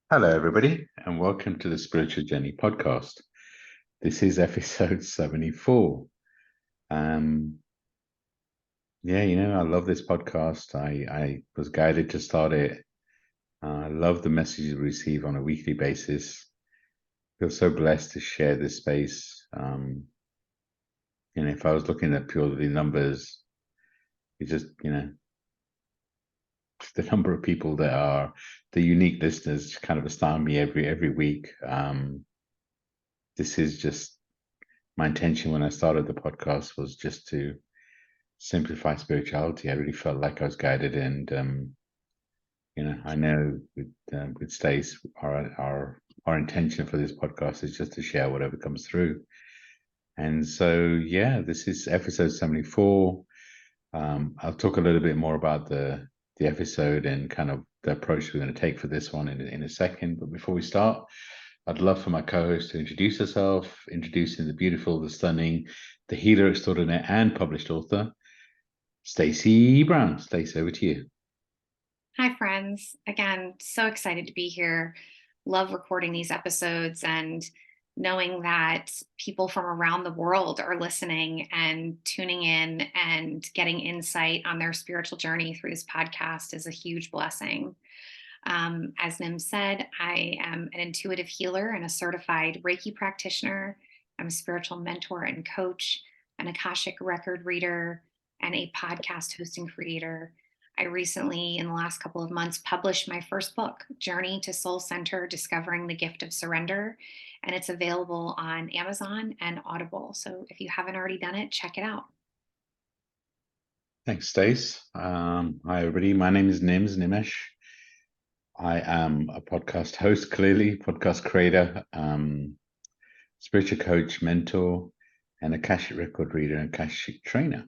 Hello, everybody, and welcome to the Spiritual Journey podcast. This is episode 74. Um, I love this podcast. I was guided to start it. I love the messages we receive on a weekly basis. Feel so blessed to share this space. If I was looking at purely numbers, it just, the number of people that are the unique listeners kind of astound me every week. This is just my intention when I started the podcast was just to simplify spirituality. I really felt like I was guided, and I know with Stace, our intention for this podcast is just to share whatever comes through. And so, this is episode 74. I'll talk a little bit more about the episode and kind of the approach we're going to take for this one in a second. But before we start, I'd love for my co-host to introduce herself, introducing the beautiful, the stunning, the healer extraordinaire and published author, Stacey Brown. Stacey, over to you. Hi, friends. Again, so excited to be here. Love recording these episodes and knowing that people from around the world are listening and tuning in and getting insight on their spiritual journey through this podcast is a huge blessing. As Nim said, I am an intuitive healer and a certified Reiki practitioner. I'm a spiritual mentor and coach, an Akashic record reader, and a podcast host and creator. I recently, in the last couple of months, published my first book, Journey to Soul Center Discovering the Gift of Surrender, and it's available on Amazon and Audible. So if you haven't already done it, check it out. Thanks, Stace. Hi, everybody. My name is Nimesh. I am a podcast host, clearly, podcast creator, spiritual coach, mentor, and Akashic record reader and Akashic trainer.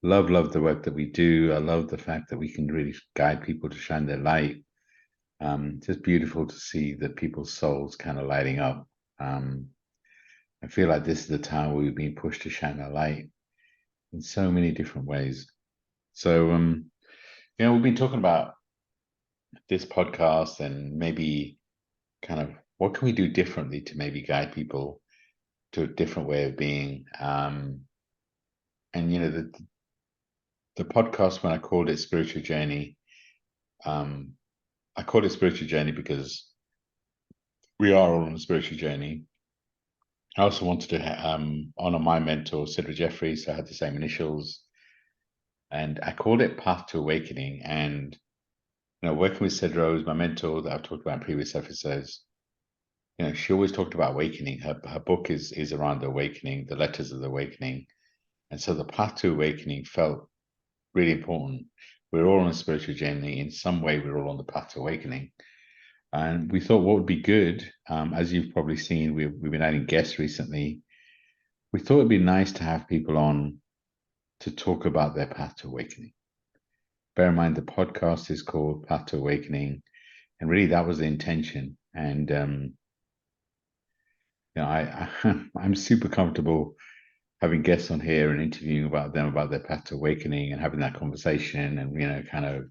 Love the work that we do. I love the fact that we can really guide people to shine their light. Just beautiful to see that people's souls kind of lighting up. I feel like this is the time where we've been pushed to shine our light in so many different ways. So, we've been talking about this podcast and maybe kind of what can we do differently to maybe guide people to a different way of being. And the podcast, when I called it Spiritual Journey, I called it Spiritual Journey because we are all on a spiritual journey. I also wanted to honor my mentor, Sidra Jeffries, so I had the same initials. And I called it Path to Awakening. And, working with Sidra, who's my mentor that I've talked about in previous episodes, she always talked about awakening. Her book is around the awakening, the letters of the awakening. And so the Path to Awakening felt really important. We're all on a spiritual journey. In some way, we're all on the path to awakening. And we thought what would be good, as you've probably seen, we've been adding guests recently. We thought it'd be nice to have people on to talk about their path to awakening. Bear in mind, the podcast is called Path to Awakening, and really that was the intention. And I'm super comfortable having guests on here and interviewing about them about their path to awakening and having that conversation and kind of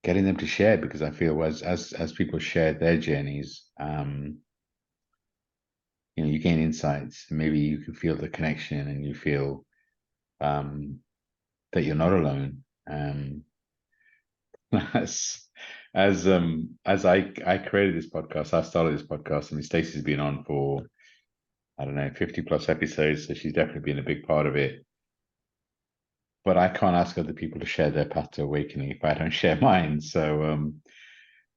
getting them to share, because I feel as people share their journeys, you gain insights, and maybe you can feel the connection and you feel that you're not alone. as I created this podcast, I started this podcast. I mean, Stacey's been on for, I don't know, 50 plus episodes, so she's definitely been a big part of it. But I can't ask other people to share their path to awakening if I don't share mine. So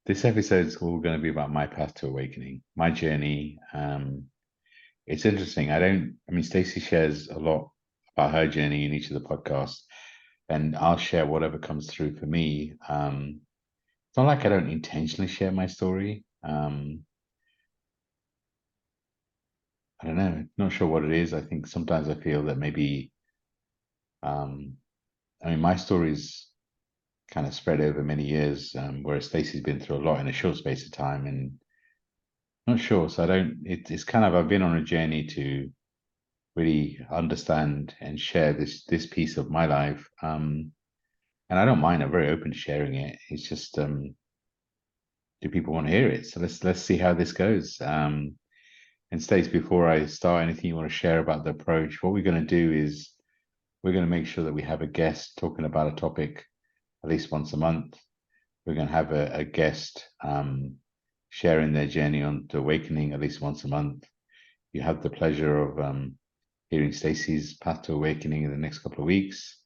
this episode is all going to be about my path to awakening, my journey. It's interesting. Stacey shares a lot about her journey in each of the podcasts, and I'll share whatever comes through for me. It's not like I don't intentionally share my story. I don't know, not sure what it is. I think sometimes I feel that maybe, my story's kind of spread over many years, whereas Stacey's been through a lot in a short space of time, and not sure. So it's kind of, I've been on a journey to really understand and share this piece of my life. and I don't mind. I'm very open to sharing it. It's just, do people want to hear it? So let's see how this goes. And Stace, before I start, anything you want to share about the approach? What we're going to do is we're going to make sure that we have a guest talking about a topic at least once a month. We're going to have a guest sharing their journey on to awakening at least once a month. You have the pleasure of hearing Stacey's path to awakening in the next couple of weeks.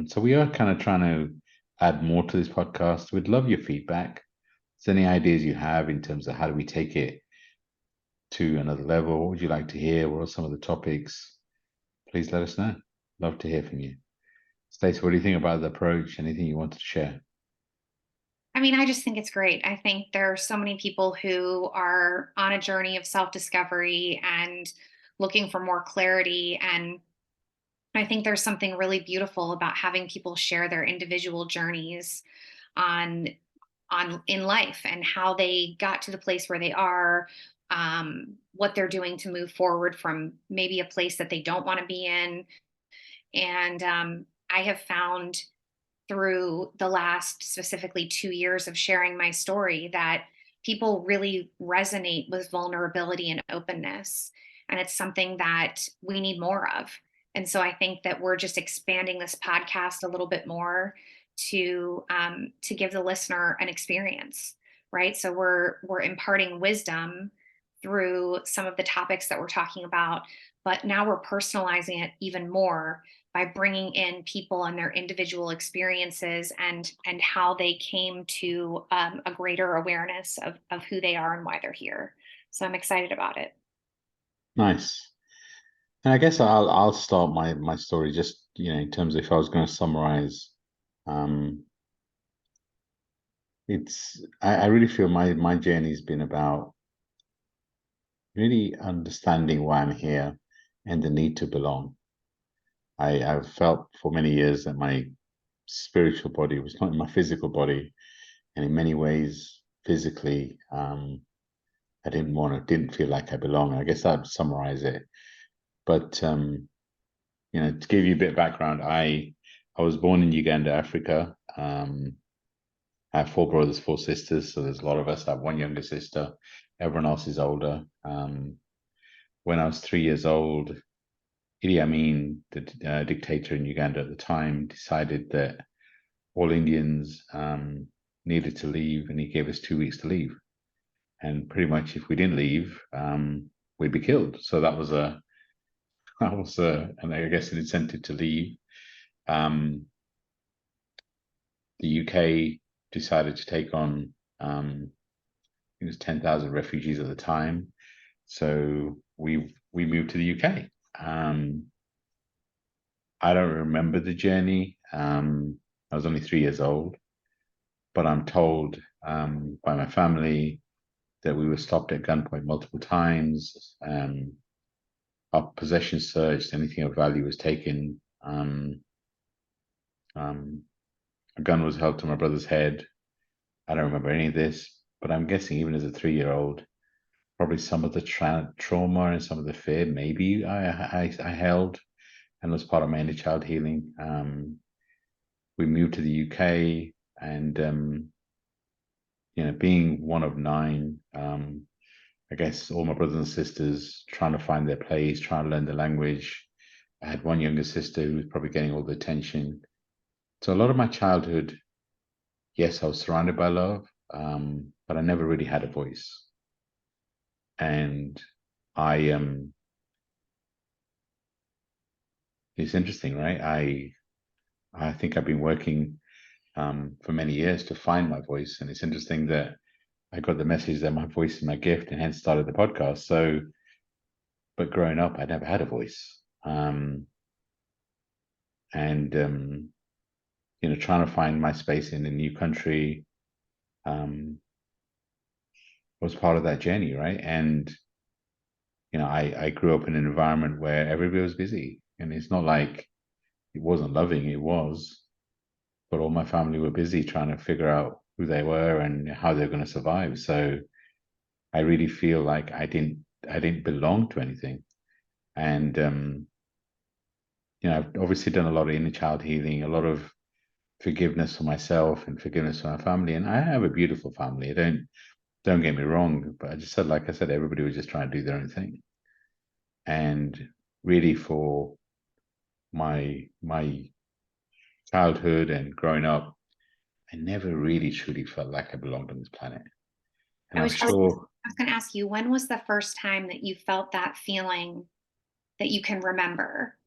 So we are kind of trying to add more to this podcast. We'd love your feedback. Is there any ideas you have in terms of how do we take it to another level? What would you like to hear? What are some of the topics? Please let us know. Love to hear from you. Stacey, what do you think about the approach? Anything you wanted to share? I mean, I just think it's great. I think there are so many people who are on a journey of self discovery and looking for more clarity. And I think there's something really beautiful about having people share their individual journeys on in life and how they got to the place where they are, what they're doing to move forward from maybe a place that they don't want to be in. And I have found through the last specifically 2 years of sharing my story that people really resonate with vulnerability and openness. And it's something that we need more of. And so I think that we're just expanding this podcast a little bit more to give the listener an experience, right? So we're imparting wisdom through some of the topics that we're talking about, but now we're personalizing it even more by bringing in people and their individual experiences and how they came to a greater awareness of who they are and why they're here. So I'm excited about it. Nice. And I guess I'll start my story just, in terms of if I was going to summarize, um, I really feel my journey's been about really understanding why I'm here and the need to belong. I've felt for many years that my spiritual body was not in my physical body, and in many ways, physically, I didn't feel like I belong. I guess I'd summarize it. But to give you a bit of background, I was born in Uganda, Africa. I have four brothers, four sisters, so there's a lot of us. I have one younger sister. Everyone else is older. When I was 3 years old, Idi Amin, the dictator in Uganda at the time, decided that all Indians needed to leave, and he gave us 2 weeks to leave. And pretty much, if we didn't leave, we'd be killed. So and I guess an incentive to leave. The UK decided to take on, it was 10,000 refugees at the time. So we moved to the UK. I don't remember the journey. I was only 3 years old, but I'm told by my family that we were stopped at gunpoint multiple times. Our possessions searched, anything of value was taken. A gun was held to my brother's head. I don't remember any of this, but I'm guessing even as a 3 year old, probably some of the trauma and some of the fear, maybe I held and was part of my inner child healing. We moved to the UK, and being one of nine, I guess all my brothers and sisters trying to find their place, trying to learn the language. I had one younger sister who was probably getting all the attention. So a lot of my childhood, yes, I was surrounded by love, but I never really had a voice. And I it's interesting, right? I think I've been working for many years to find my voice, and it's interesting that I got the message that my voice is my gift, and hence started the podcast. So, but growing up, I never had a voice, and trying to find my space in a new country was part of that journey, right? And I grew up in an environment where everybody was busy, and it's not like it wasn't loving; it was, but all my family were busy trying to figure out who they were and how they're going to survive. So I really feel like I didn't belong to anything. And I've obviously done a lot of inner child healing, a lot of forgiveness for myself and forgiveness for my family. And I have a beautiful family. Don't get me wrong, but I just said, like I said, everybody was just trying to do their own thing. And really, for my childhood and growing up, I never really truly felt like I belonged on this planet. And I I'm was just, I sure was going to ask you, when was the first time that you felt that feeling that you can remember?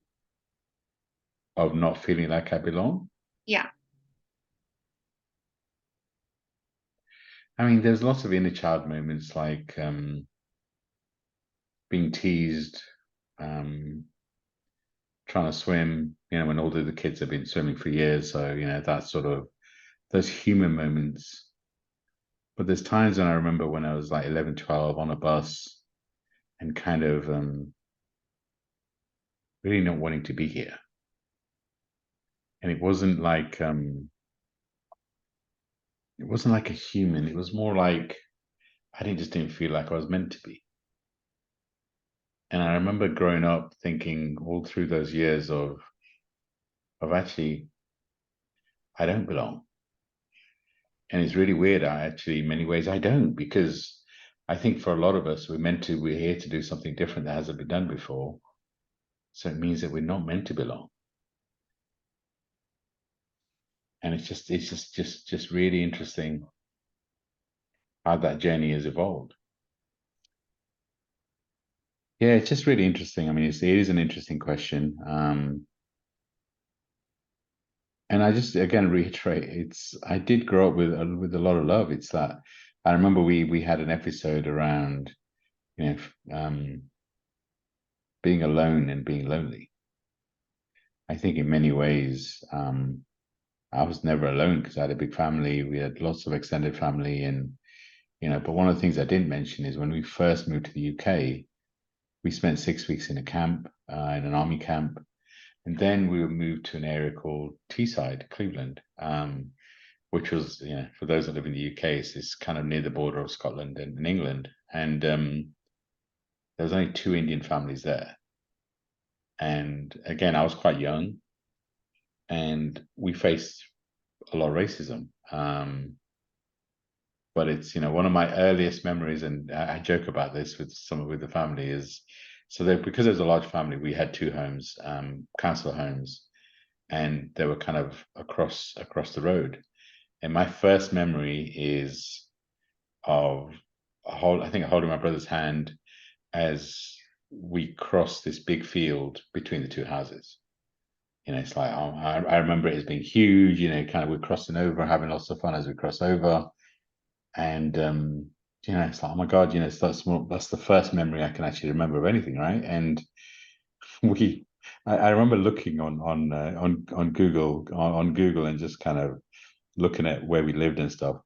of not feeling like I belong. Yeah. I mean, there's lots of inner child moments like being teased, um, trying to swim, when all the kids have been swimming for years. So, that sort of those human moments. But there's times when I remember when I was like 11, 12 on a bus and kind of really not wanting to be here. And it wasn't like a human. It was more like I didn't feel like I was meant to be. And I remember growing up thinking all through those years of actually I don't belong. And it's really weird. I actually, in many ways, I don't, because I think for a lot of us, we're here to do something different that hasn't been done before. So it means that we're not meant to belong. And it's just really interesting how that journey has evolved. Yeah, it's just really interesting. I mean, it is an interesting question. And I just again reiterate, I did grow up with a lot of love. It's that I remember we had an episode around, you know, being alone and being lonely. I think in many ways, I was never alone because I had a big family. We had lots of extended family, and But one of the things I didn't mention is when we first moved to the UK, we spent 6 weeks in a camp, in an army camp, and then we were moved to an area called Teesside, Cleveland, which was, for those that live in the UK, it's kind of near the border of Scotland and England, and there was only two Indian families there, and again, I was quite young, and we faced a lot of racism. But it's one of my earliest memories, and I joke about this with the family is so that because there's a large family, we had two homes, council homes, and they were kind of across the road. And my first memory is of I think holding my brother's hand as we crossed this big field between the two houses. It's like I remember it as being huge. Kind of we're crossing over, having lots of fun as we cross over, and it's like, oh my god, that's the first memory I can actually remember of anything, right? And we I remember looking on Google on Google and just kind of looking at where we lived and stuff.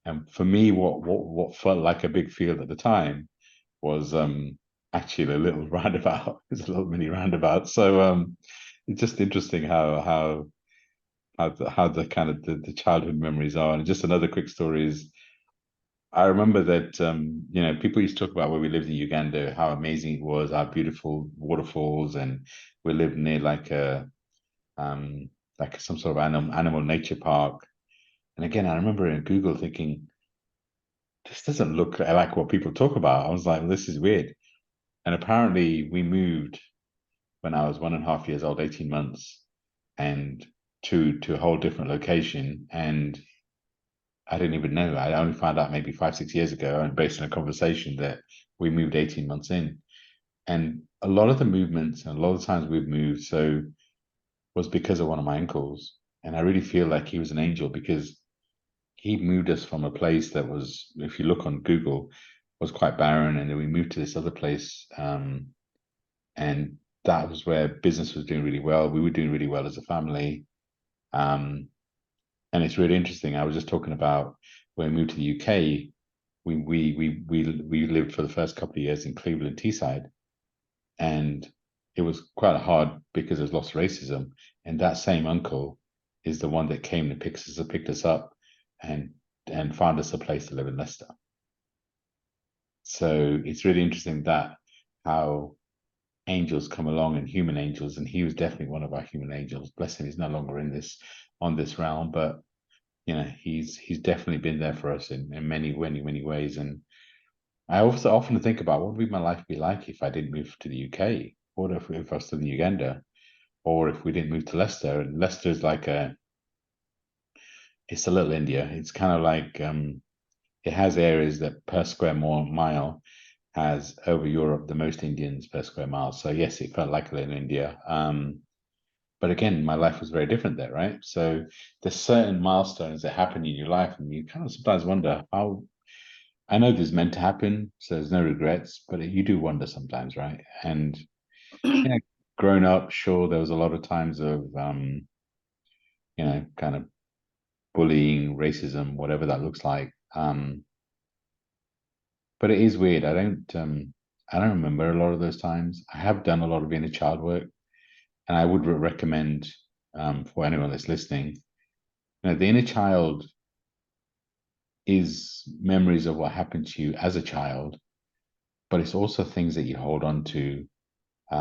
And for me, what felt like a big field at the time was actually a little roundabout. It's a little mini roundabout. So it's just interesting how the kind of the childhood memories are. And just another quick story is I remember that people used to talk about where we lived in Uganda, how amazing it was, how beautiful waterfalls, and we lived near um, like some sort of animal nature park. And again, I remember in Google thinking, this doesn't look like what people talk about. I was like, well, this is weird. And apparently, we moved when I was 1.5 years old, 18 months, and to a whole different location, and I didn't even know. I only found out maybe 5, 6 years ago, and based on a conversation that we moved 18 months in. And a lot of the movements and a lot of the times we've moved so was because of one of my uncles. And I really feel like he was an angel because he moved us from a place that was, if you look on Google, was quite barren. And then we moved to this other place. And that was where business was doing really well. We were doing really well as a family. Um, and it's really interesting. I was just talking about when we moved to the UK, we lived for the first couple of years in Cleveland, Teesside, and it was quite hard because there's lots of racism. And that same uncle is the one that came and picked us up, and found us a place to live in Leicester. So it's really interesting that how angels come along and human angels, and he was definitely one of our human angels. Bless him, he's no longer in this on this realm, but he's definitely been there for us in many, many, many ways. And I also often think about what would my life be like if I didn't move to the UK, or if I was still in Uganda, or if we didn't move to Leicester. And Leicester is like it's a little India. It's kind of like it has areas that per square mile has over Europe the most Indians per square mile. So yes, it felt like a little India. But again, my life was very different there, right? So there's certain milestones that happen in your life, and you kind of sometimes wonder how. I know this meant to happen, so there's no regrets, but you do wonder sometimes, right? And you know, growing up, sure, there was a lot of times of kind of bullying, racism, whatever that looks like. But it is weird. I don't remember a lot of those times. I have done a lot of inner child work, and I would recommend for anyone that's listening, the inner child is memories of what happened to you as a child, but it's also things that you hold on to,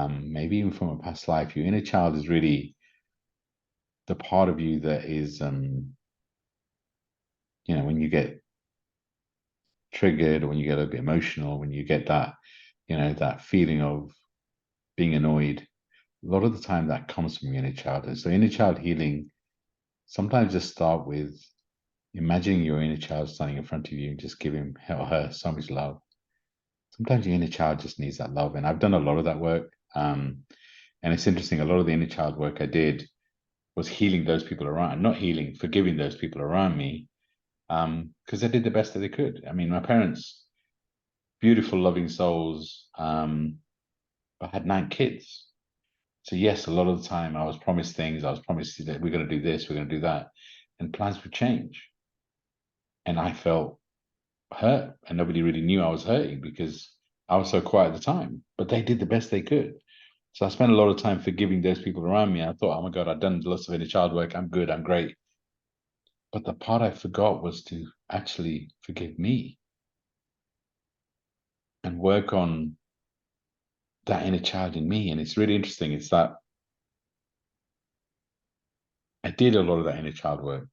maybe even from a past life. Your inner child is really the part of you that is, when you get triggered, or when you get a bit emotional, when you get that, that feeling of being annoyed. A lot of the time that comes from your inner childhood. So inner child healing sometimes just start with imagining your inner child standing in front of you and just giving him or her so much love. Sometimes your inner child just needs that love. And I've done a lot of that work. And it's interesting, a lot of the inner child work I did was healing those people around, not healing, forgiving those people around me, because they did the best that they could. I mean, my parents, beautiful, loving souls, but had 9 kids. So yes, a lot of the time I was promised things. I was promised that we're going to do this, we're going to do that, and plans would change. And I felt hurt, and nobody really knew I was hurting because I was so quiet at the time. But they did the best they could. So I spent a lot of time forgiving those people around me. I thought, oh my God, I've done lots of inner child work. I'm good. I'm great. But the part I forgot was to actually forgive me and work on that inner child in me. And it's really interesting. It's that I did a lot of that inner child work.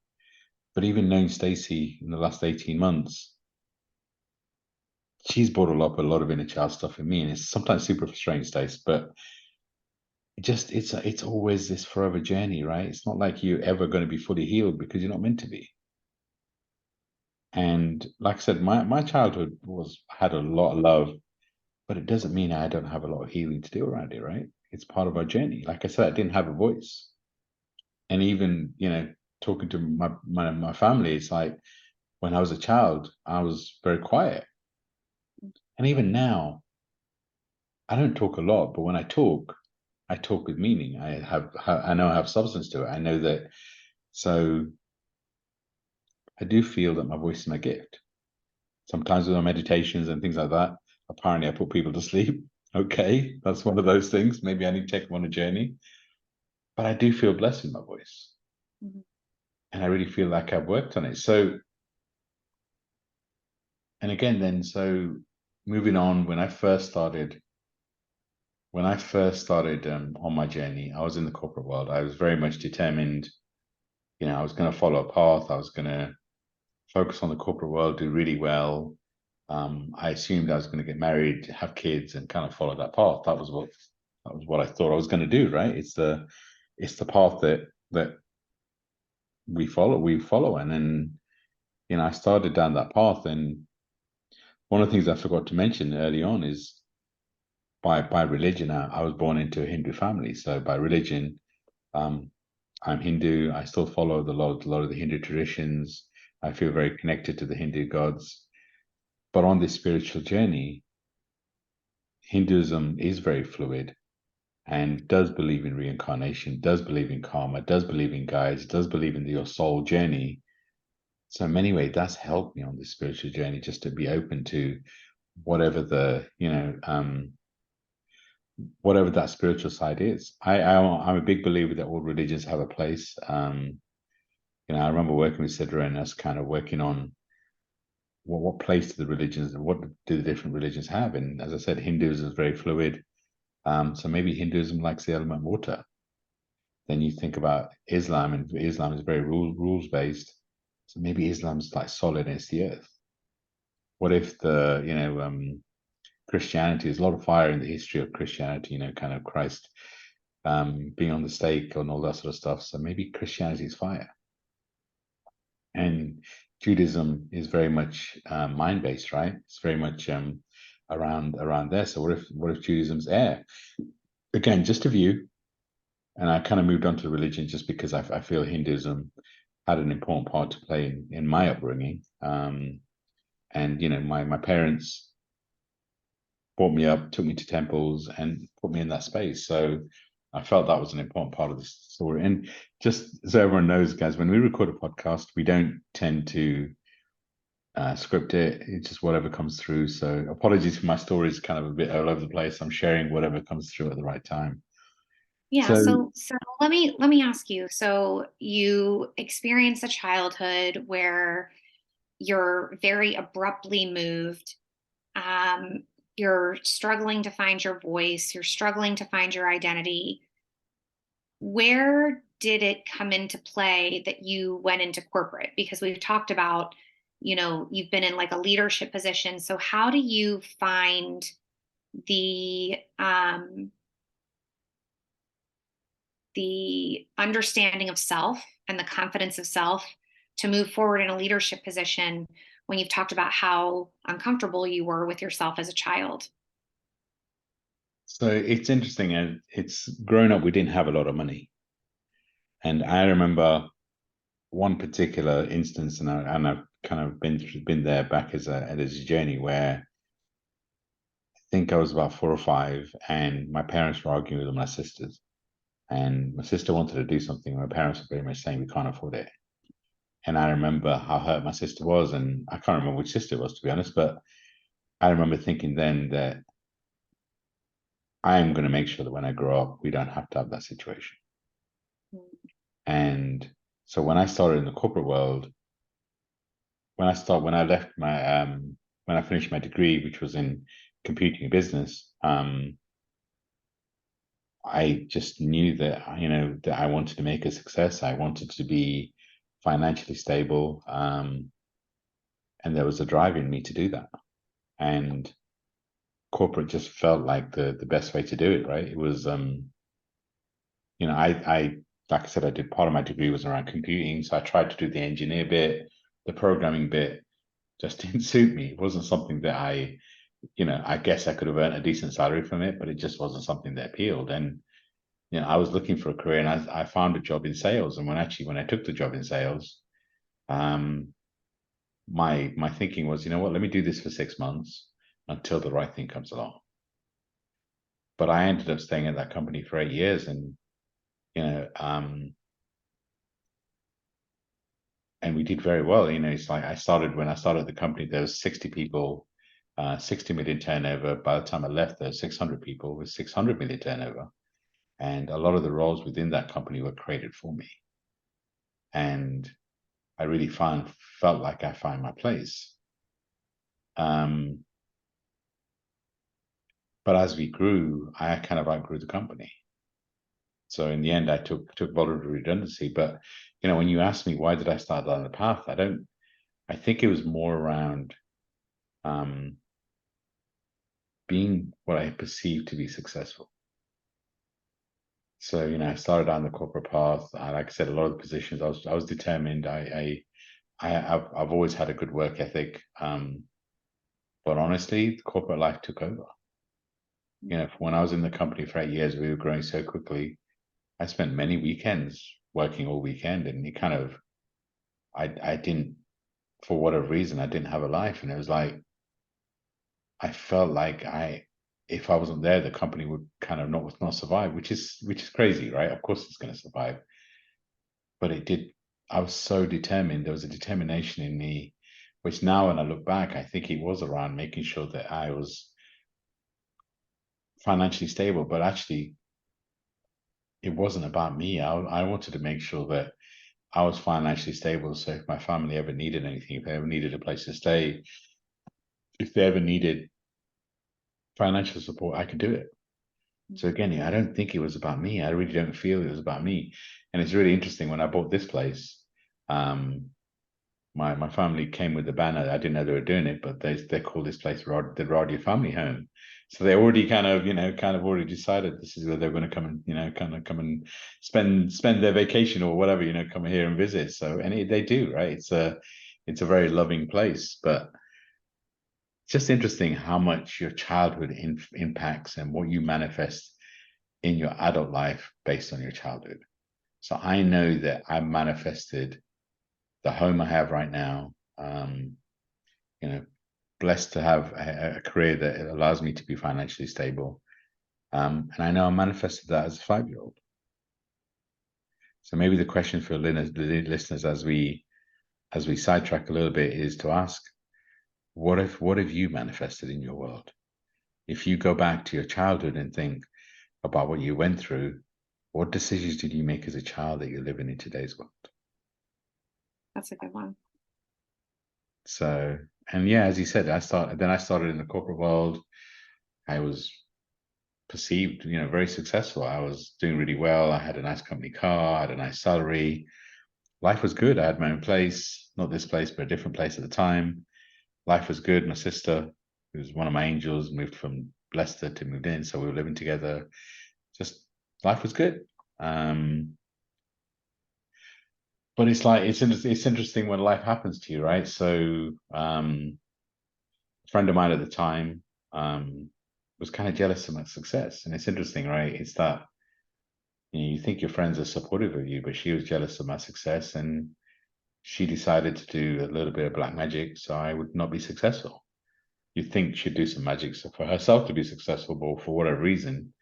But even knowing Stacey in the last 18 months, she's brought up a lot of inner child stuff in me. And it's sometimes super frustrating, Stace, but it's always this forever journey, right? It's not like you're ever going to be fully healed because you're not meant to be. And like I said, my childhood had a lot of love, but it doesn't mean I don't have a lot of healing to do around it, right? It's part of our journey. Like I said, I didn't have a voice. And even, talking to my family, it's like when I was a child, I was very quiet. And even now, I don't talk a lot, but when I talk with meaning. I know I have substance to it. I know that. So I do feel that my voice is my gift. Sometimes with my meditations and things like that, apparently I put people to sleep. Okay, that's one of those things. Maybe I need to take them on a journey. But I do feel blessed with my voice. Mm-hmm. And I really feel like I've worked on it. So, and again, then, so moving on, when I first started on my journey, I was in the corporate world. I was very much determined. I was going to follow a path. I was going to focus on the corporate world, do really well. I assumed I was going to get married, have kids, and kind of follow that path. That was what I thought I was going to do. Right? It's the path that we follow, and then I started down that path. And one of the things I forgot to mention early on is by religion. I was born into a Hindu family, so by religion, um, I'm Hindu. I still follow a lot of the Hindu traditions. I feel very connected to the Hindu gods. But on this spiritual journey, Hinduism is very fluid and does believe in reincarnation, does believe in karma, does believe in guides, does believe in your soul journey. So in many ways, that's helped me on this spiritual journey, just to be open to whatever whatever that spiritual side is. I'm a big believer that all religions have a place. I remember working with Sidra and us kind of working on what place do the religions and what do the different religions have. And as I said, Hinduism is very fluid. So maybe Hinduism likes the element water. then you think about Islam, and Islam is very rules based. So maybe Islam's like solid and it's the earth. What if the Christianity? There's a lot of fire in the history of Christianity. Kind of Christ being on the stake and all that sort of stuff. So maybe Christianity is fire, and Judaism is very much mind based, right? It's very much around there. So what if Judaism's air? Again, just a view. And I kind of moved on to religion just because I feel Hinduism had an important part to play in my upbringing. And my parents brought me up, took me to temples, and put me in that space. So I felt that was an important part of the story. And just so everyone knows, guys, when we record a podcast, we don't tend to script it. It's just whatever comes through. So apologies for my stories, kind of a bit all over the place. I'm sharing whatever comes through at the right time. Yeah, So so let me ask you. So you experienced a childhood where you're very abruptly moved. Um, you're struggling to find your voice, you're struggling to find your identity. Where did it come into play that you went into corporate? Because we've talked about, you've been in like a leadership position. So how do you find the the understanding of self and the confidence of self to move forward in a leadership position when you've talked about how uncomfortable you were with yourself as a child? So it's interesting, and it's growing up. We didn't have a lot of money, and I remember one particular instance, and I've kind of been there back as a journey where I think I was about 4 or 5, and my parents were arguing with my sisters, and my sister wanted to do something. My parents were very much saying we can't afford it, and I remember how hurt my sister was, and I can't remember which sister it was, to be honest, but I remember thinking then that I am going to make sure that when I grow up, we don't have to have that situation. And so when I started in the corporate world, when I left my when I finished my degree, which was in computing business, I just knew that that I wanted to make a success. I wanted to be financially stable, and there was a drive in me to do that. And corporate just felt like the best way to do it. Right? It was I like I said, I did part of my degree was around computing, so I tried to do the engineer bit, the programming bit just didn't suit me. It wasn't something that I guess I could have earned a decent salary from it, but it just wasn't something that appealed. And I was looking for a career, and I found a job in sales. And when I took the job in sales, um, my thinking was, you know what, let me do this for 6 months until the right thing comes along. But I ended up staying at that company for 8 years, and you know, um, and we did very well. It's like when I started the company, there was 60 people, 60 million turnover. By the time I left, there were 600 people with 600 million turnover. And a lot of the roles within that company were created for me. And I really felt like I found my place. Um, but as we grew, I kind of outgrew the company. So in the end, I took voluntary redundancy. But when you ask me why did I start down the path, I think it was more around um, being what I perceived to be successful. So I started down the corporate path. Like I said, a lot of the positions I was determined. I've always had a good work ethic. But honestly, corporate life took over. When I was in the company for 8 years, we were growing so quickly. I spent many weekends working all weekend, and it kind of, I didn't, for whatever reason, I didn't have a life, and it was like I felt like if I wasn't there, the company would kind of not survive, which is crazy, right? Of course, it's going to survive, but it did. I was so determined. There was a determination in me, which now, when I look back, I think it was around making sure that I was financially stable, but actually it wasn't about me. I wanted to make sure that I was financially stable. So if my family ever needed anything, if they ever needed a place to stay, if they ever needed financial support, I could do it. So again, I don't think it was about me. I really don't feel it was about me. And it's really interesting when I bought this place. Um, my family came with the banner. I didn't know they were doing it, but they call this place the Rod Your Family Home. So they already kind of already decided this is where they're going to come and kind of come and spend their vacation or whatever, come here and visit. So they do, right? It's a very loving place, but it's just interesting how much your childhood impacts and what you manifest in your adult life based on your childhood. So I know that I manifested the home I have right now. You know, blessed to have a career that allows me to be financially stable. And I know I manifested that as a 5-year-old. So maybe the question for listeners as we sidetrack a little bit is to ask, what have you manifested in your world? If you go back to your childhood and think about what you went through, what decisions did you make as a child that you're living in today's world? That's a good one. So, and yeah, as you said, I started in the corporate world. I was perceived, very successful. I was doing really well. I had a nice company car, I had a nice salary. Life was good. I had my own place, not this place, but a different place at the time. Life was good. My sister, who was one of my angels, moved from Leicester to moved in, so we were living together. Just life was good. But it's like it's interesting when life happens to you, right? So a friend of mine at the time um, was kind of jealous of my success, and it's interesting, right? It's that you think your friends are supportive of you, but she was jealous of my success, and she decided to do a little bit of black magic so I would not be successful. You think she'd do some magic for herself to be successful, but for whatever reason,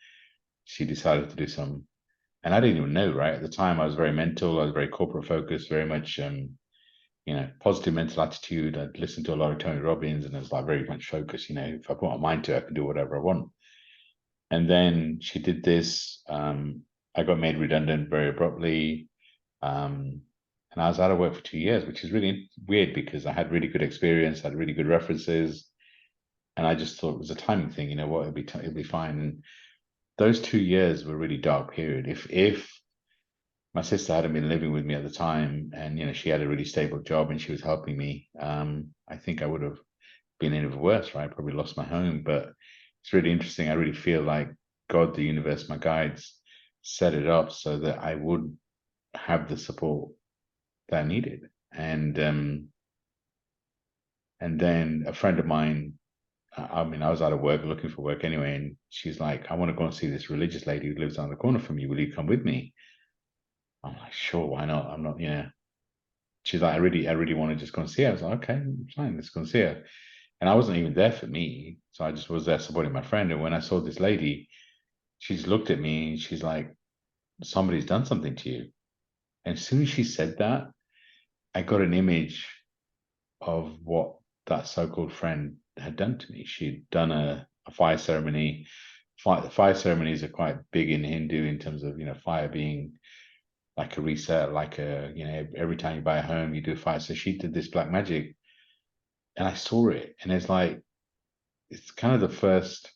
she decided to do some. And I didn't even know, right? At the time, I was very mental, I was very corporate focused, very much positive mental attitude. I'd listened to a lot of Tony Robbins and I was like very much focused. If I put my mind to it, I can do whatever I want. And then she did this. I got made redundant very abruptly. Um, and I was out of work for 2 years, which is really weird because I had really good experience, had really good references. And I just thought it was a timing thing, what, it'll be fine. And those 2 years were a really dark period. If my sister hadn't been living with me at the time and she had a really stable job and she was helping me, I think I would have been even worse, right? Probably lost my home. But it's really interesting. I really feel like God, the universe, my guides set it up so that I would have the support that I needed. And then a friend of mine, I mean, I was out of work looking for work anyway, and she's like, I want to go and see this religious lady who lives on the corner from you. Will you come with me? I'm like, sure, why not? I'm not, She's like, I really want to just go and see her. I was like, okay, fine, let's go and see her. And I wasn't even there for me. So I just was there supporting my friend. And when I saw this lady, she just looked at me and she's like, somebody's done something to you. And as soon as she said that, I got an image of what that so-called friend had done to me. She'd done a fire ceremony. Fire ceremonies are quite big in Hindu in terms of, fire being like a reset, like every time you buy a home, you do a fire. So she did this black magic and I saw it. And it's kind of the first,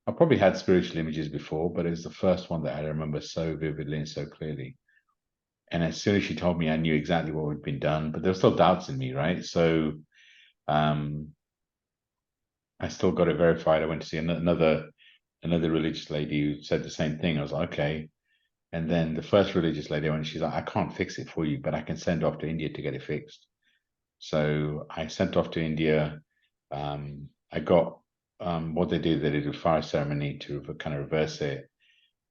I probably had spiritual images before, but it was the first one that I remember so vividly and so clearly. And as soon as she told me, I knew exactly what had been done, but there were still doubts in me, right? So um, I still got it verified. I went to see another religious lady who said the same thing. I was like, okay. And then the first religious lady I went, she's like, I can't fix it for you, but I can send off to India to get it fixed. So I sent off to India. I got what they did a fire ceremony to kind of reverse it.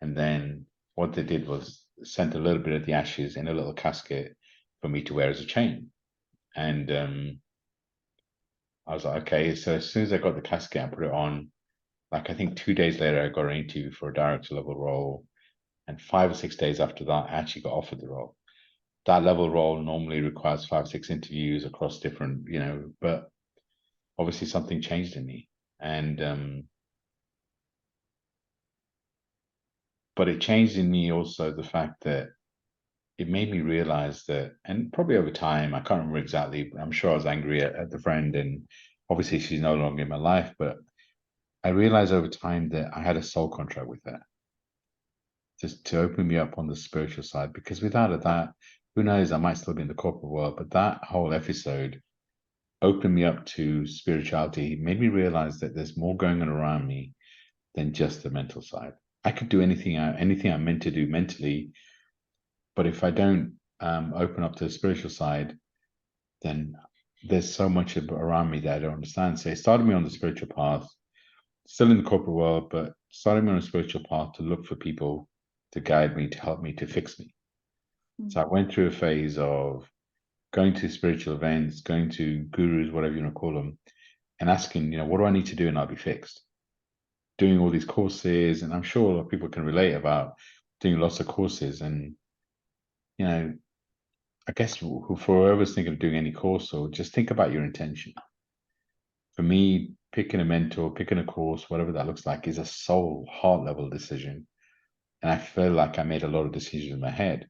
And then what they did was sent a little bit of the ashes in a little casket for me to wear as a chain. And I was like, okay. So as soon as I got the casket, I put it on. Like I think 2 days later, I got an interview for a director level role. And 5 or 6 days after that, I actually got offered the role. That level role normally requires 5 or 6 interviews across different, but obviously something changed in me. And but it changed in me also the fact that it made me realize that, and probably over time, I can't remember exactly, but I'm sure I was angry at the friend, and obviously she's no longer in my life, but I realized over time that I had a soul contract with her, just to open me up on the spiritual side. Because without that, who knows, I might still be in the corporate world. But that whole episode opened me up to spirituality. It made me realize that there's more going on around me than just the mental side. I could do anything I'm meant to do mentally, but if I don't open up to the spiritual side, then there's so much around me that I don't understand. So it started me on the spiritual path, still in the corporate world, but started me on a spiritual path to look for people to guide me, to help me, to fix me. So I went through a phase of going to spiritual events, going to gurus, whatever you want to call them, and asking, what do I need to do and I'll be fixed? Doing all these courses, and I'm sure a lot of people can relate about doing lots of courses. And, I guess for whoever's thinking of doing any course, or just think about your intention. For me, picking a mentor, picking a course, whatever that looks like, is a soul, heart level decision. And I feel like I made a lot of decisions in my head.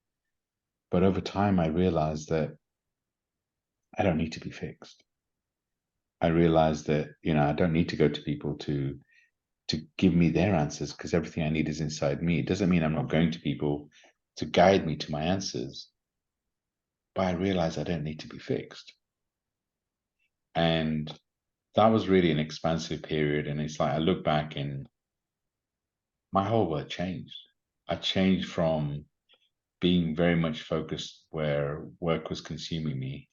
But over time, I realized that I don't need to be fixed. I realized that, I don't need to go to people to give me their answers, because everything I need is inside me. It doesn't mean I'm not going to people to guide me to my answers, but I realize I don't need to be fixed. And that was really an expansive period. And it's like I look back and my whole world changed. I changed from being very much focused where work was consuming me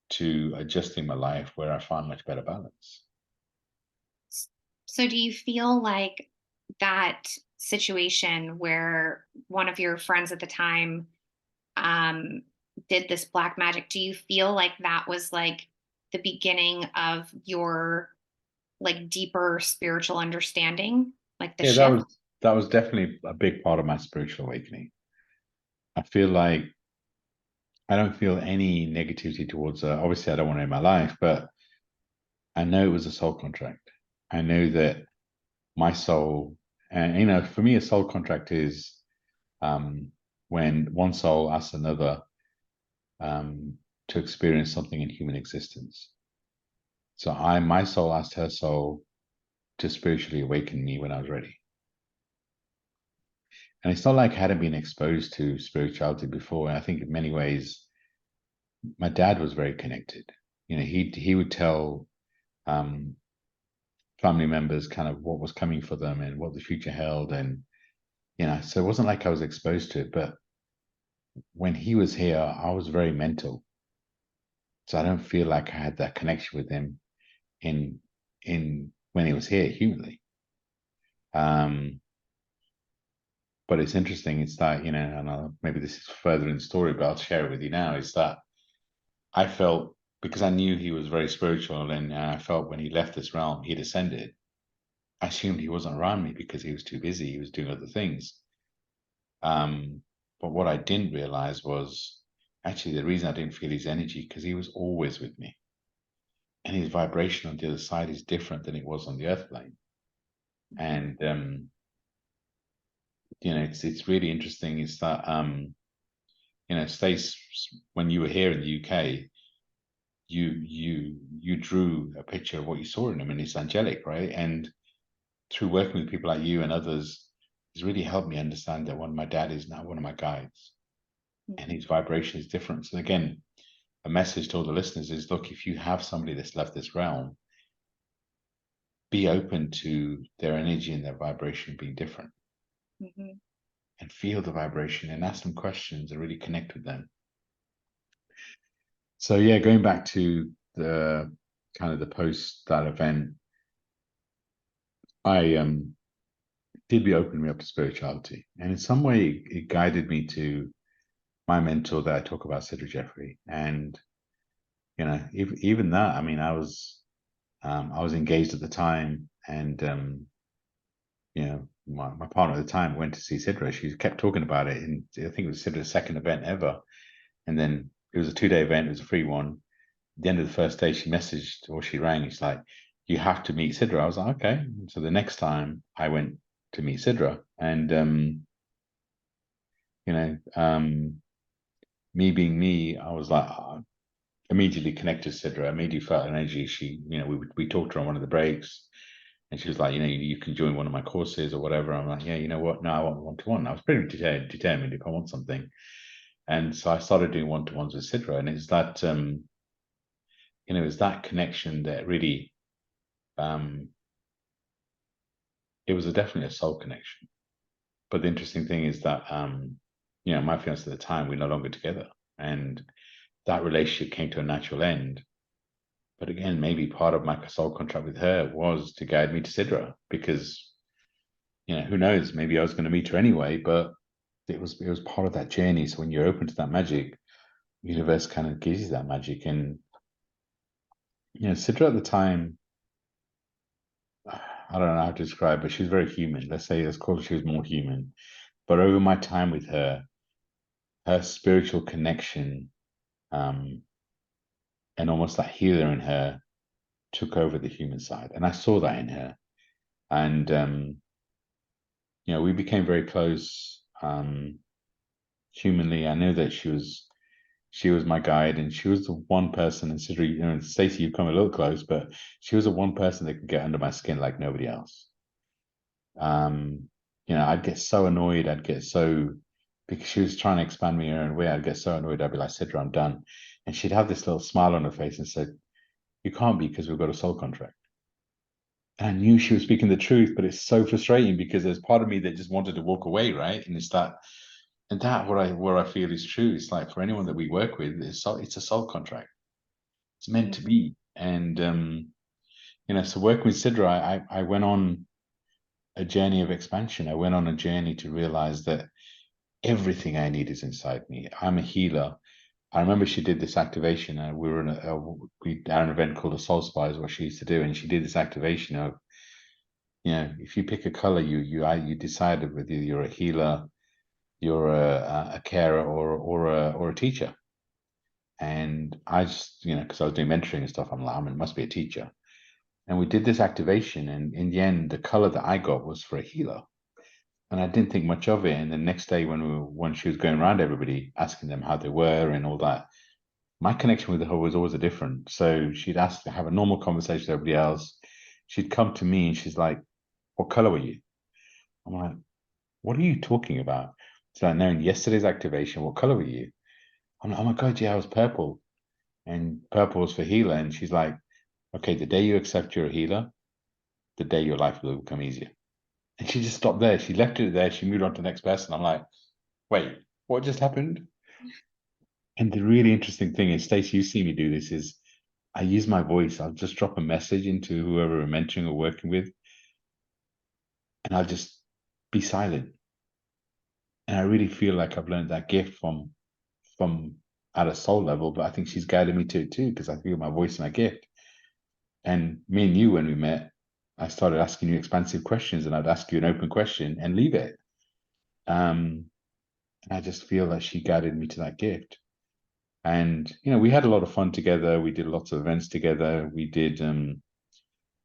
to adjusting my life where I find much better balance. So do you feel like that situation where one of your friends at the time um, did this black magic, do you feel like that was like the beginning of your like deeper spiritual understanding, like the Yeah, shift? that was definitely a big part of my spiritual awakening. I feel like I don't feel any negativity towards obviously I don't want to end my life, but I know it was a soul contract. I know that my soul, and for me, a soul contract is um, when one soul asks another um, to experience something in human existence. So my soul asked her soul to spiritually awaken me when I was ready. And it's not like I hadn't been exposed to spirituality before. And I think in many ways, my dad was very connected. He would tell um, family members kind of what was coming for them and what the future held. And, so it wasn't like I was exposed to it. But when he was here, I was very mental. So I don't feel like I had that connection with him in when he was here humanly. Um, but it's interesting. It's that, and maybe this is further in the story, but I'll share it with you now. Is that I felt, because I knew he was very spiritual, and I felt when he left this realm, he descended. I assumed he wasn't around me because he was too busy. He was doing other things. But what I didn't realize was actually the reason I didn't feel his energy, because he was always with me, and his vibration on the other side is different than it was on the earth plane. And it's really interesting. Is that Stace, when you were here in the UK, you drew a picture of what you saw in him, and it's angelic, right? And through working with people like you and others, it's really helped me understand that my dad is now one of my guides, and his vibration is different. So again, a message to all the listeners is: look, if you have somebody that's left this realm, be open to their energy and their vibration being different, Mm-hmm. and feel the vibration and ask them questions and really connect with them. So yeah, going back to the kind of the post that event, I did be opening me up to spirituality, and in some way it guided me to my mentor that I talk about, Cedric Jeffrey. And even that, I mean, I was engaged at the time, and my partner at the time went to see Sidra. She kept talking about it, and I think it was Sidra's second event ever. And then it was a 2-day event. It was a free one. At the end of the first day, she messaged or she rang. She's like, "You have to meet Sidra." I was like, "Okay." So the next time I went to meet Sidra, and you know, me being me, I was like, immediately connected to Sidra. I immediately felt energy. She, we talked to her on one of the breaks, And she was like, you can join one of my courses or whatever. I'm like, yeah, you know what? No, I want one-to-one. I was pretty determined if I want something. And so I started doing one-to-ones with Sidra. And it's that, it's that connection that really, um, it was definitely a soul connection. But the interesting thing is that, my fiance at the time, we're no longer together. And that relationship came to a natural end. But again, maybe part of my soul contract with her was to guide me to Sidra because, who knows, maybe I was going to meet her anyway, but it was part of that journey. So when you're open to that magic, the universe kind of gives you that magic. And, Sidra at the time, I don't know how to describe, but she was very human. Let's call her she was more human. But over my time with her spiritual connection, um, and almost that healer in her took over the human side. And I saw that in her. And, we became very close, humanly. I knew that she was my guide, and she was the one person. And Stacey, you've come a little close, but she was the one person that could get under my skin like nobody else. Um, I'd get so annoyed. I'd get so because she was trying to expand me in her own way. I'd get so annoyed. I'd be like, Sidra, I'm done. And she'd have this little smile on her face and said, "You can't be because we've got a soul contract." And I knew she was speaking the truth, but it's so frustrating because there's part of me that just wanted to walk away, right? And it's that, and that what I feel is true. It's like for anyone that we work with, it's a soul contract. It's meant to be. And so working with Sidra, I went on a journey of expansion. I went on a journey to realize that everything I need is inside me. I'm a healer. I remember she did this activation. We were in we had an event called a Soul Spa, is what she used to do, and she did this activation of, if you pick a color, you decided whether you're a healer, you're a carer, or a teacher. And I just, because I was doing mentoring and stuff, I'm like, it must be a teacher. And we did this activation, and in the end, the color that I got was for a healer. And I didn't think much of it. And the next day, when she was going around everybody, asking them how they were and all that, my connection with her was always a different. So she'd ask to have a normal conversation with everybody else. She'd come to me and she's like, "What color were you?" I'm like, "What are you talking about?" She's like, "No, in yesterday's activation, what color were you?" I'm like, "Oh my God, yeah, I was purple." And purple was for healer. And she's like, "Okay, the day you accept you're a healer, the day your life will become easier." And she just stopped there. She left it there. She moved on to the next person. I'm like, "Wait, what just happened?" And the really interesting thing is, Stacey, you see me do this, is I use my voice. I'll just drop a message into whoever we're mentoring or working with, and I'll just be silent. And I really feel like I've learned that gift from at a soul level, but I think she's guided me to it too, because I feel my voice and my gift. And me and you, when we met, I started asking you expansive questions, and I'd ask you an open question and leave it. And I just feel like she guided me to that gift. And we had a lot of fun together. We did lots of events together.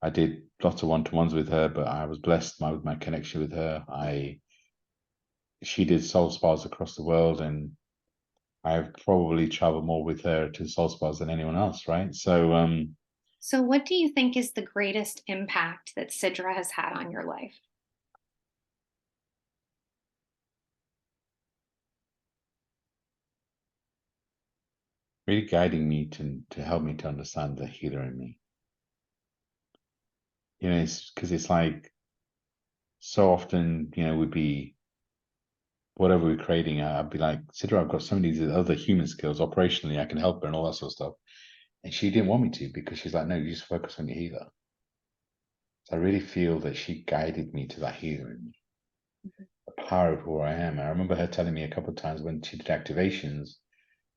I did lots of one-to-ones with her, but I was blessed with my connection with her. She did soul spas across the world, and I've probably traveled more with her to soul spas than anyone else, right? So So, what do you think is the greatest impact that Sidra has had on your life? really guiding me to help me to understand the healer in me. It's because it's like so often, we'd be whatever we're creating. I'd be like, Sidra, I've got some of these other human skills operationally. I can help her and all that sort of stuff. And she didn't want me to because she's like, no, you just focus on your healer. So I really feel that she guided me to that healer in me, the power of who I am. I remember her telling me a couple of times when she did activations